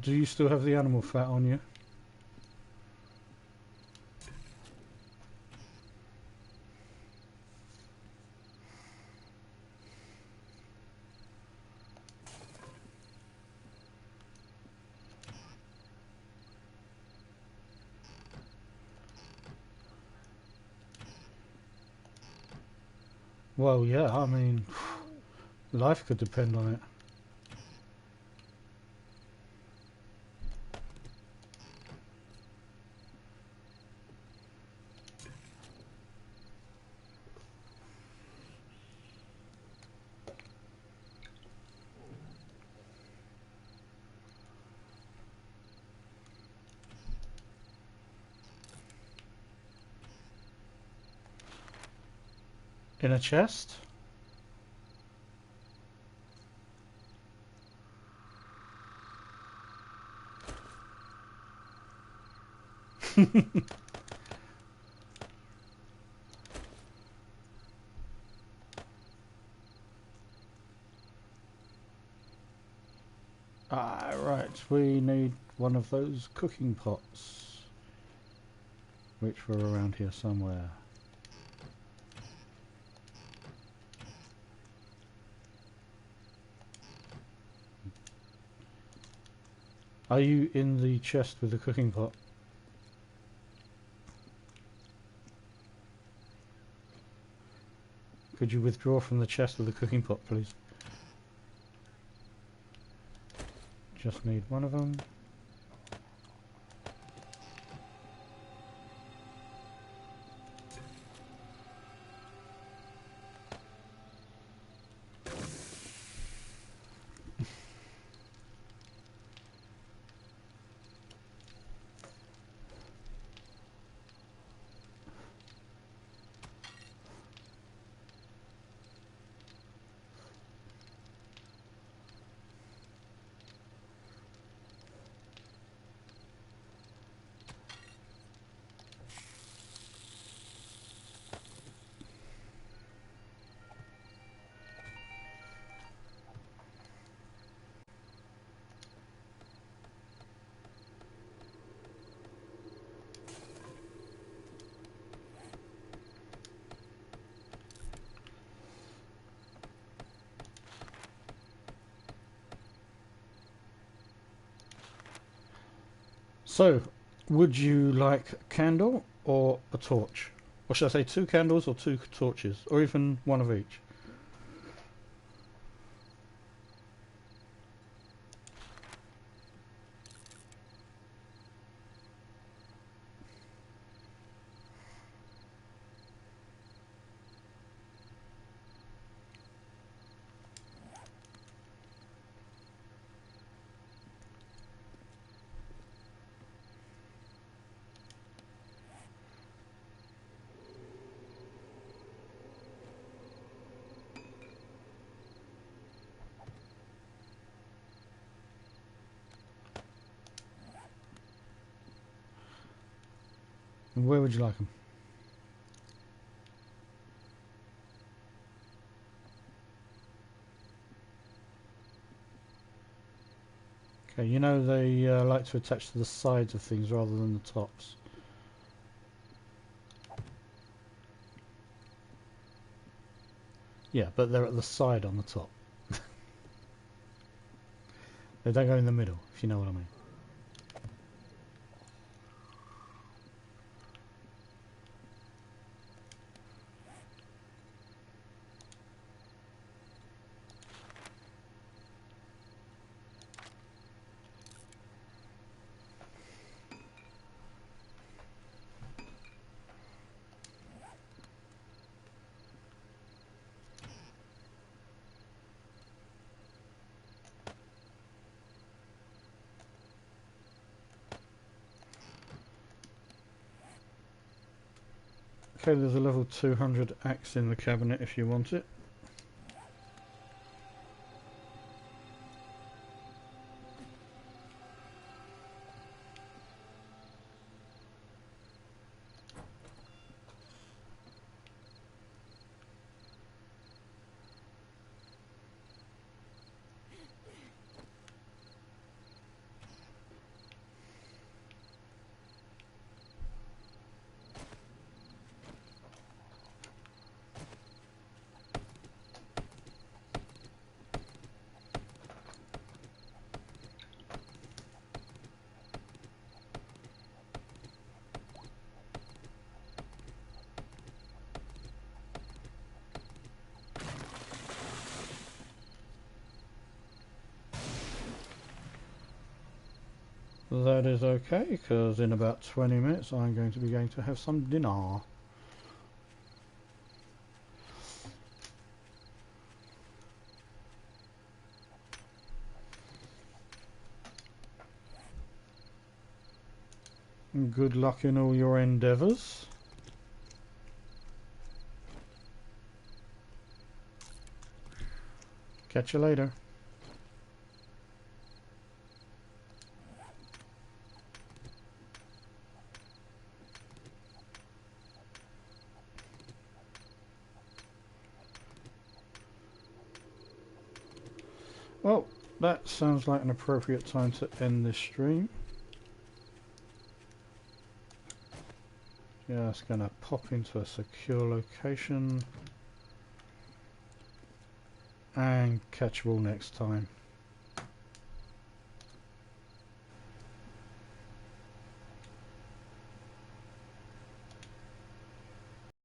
Do you still have the animal fat on you? Well, yeah, I mean, life could depend on it. In a chest? Ah, right, we need one of those cooking pots, which were around here somewhere. Are you in the chest with the cooking pot? Could you withdraw from the chest with the cooking pot, please? Just need one of them. So, would you like a candle or a torch? Or should I say 2 candles or 2 torches? Or even one of each? And where would you like them? Okay, you know they like to attach to the sides of things rather than the tops. Yeah, but they're at the side on the top. They don't go in the middle, if you know what I mean. Okay, there's a level 200 axe in the cabinet if you want it. That is okay, because in about 20 minutes I'm going to have some dinner. Good luck in all your endeavours. Catch you later. Well, that sounds like an appropriate time to end this stream. Just gonna pop into a secure location and catch you all next time.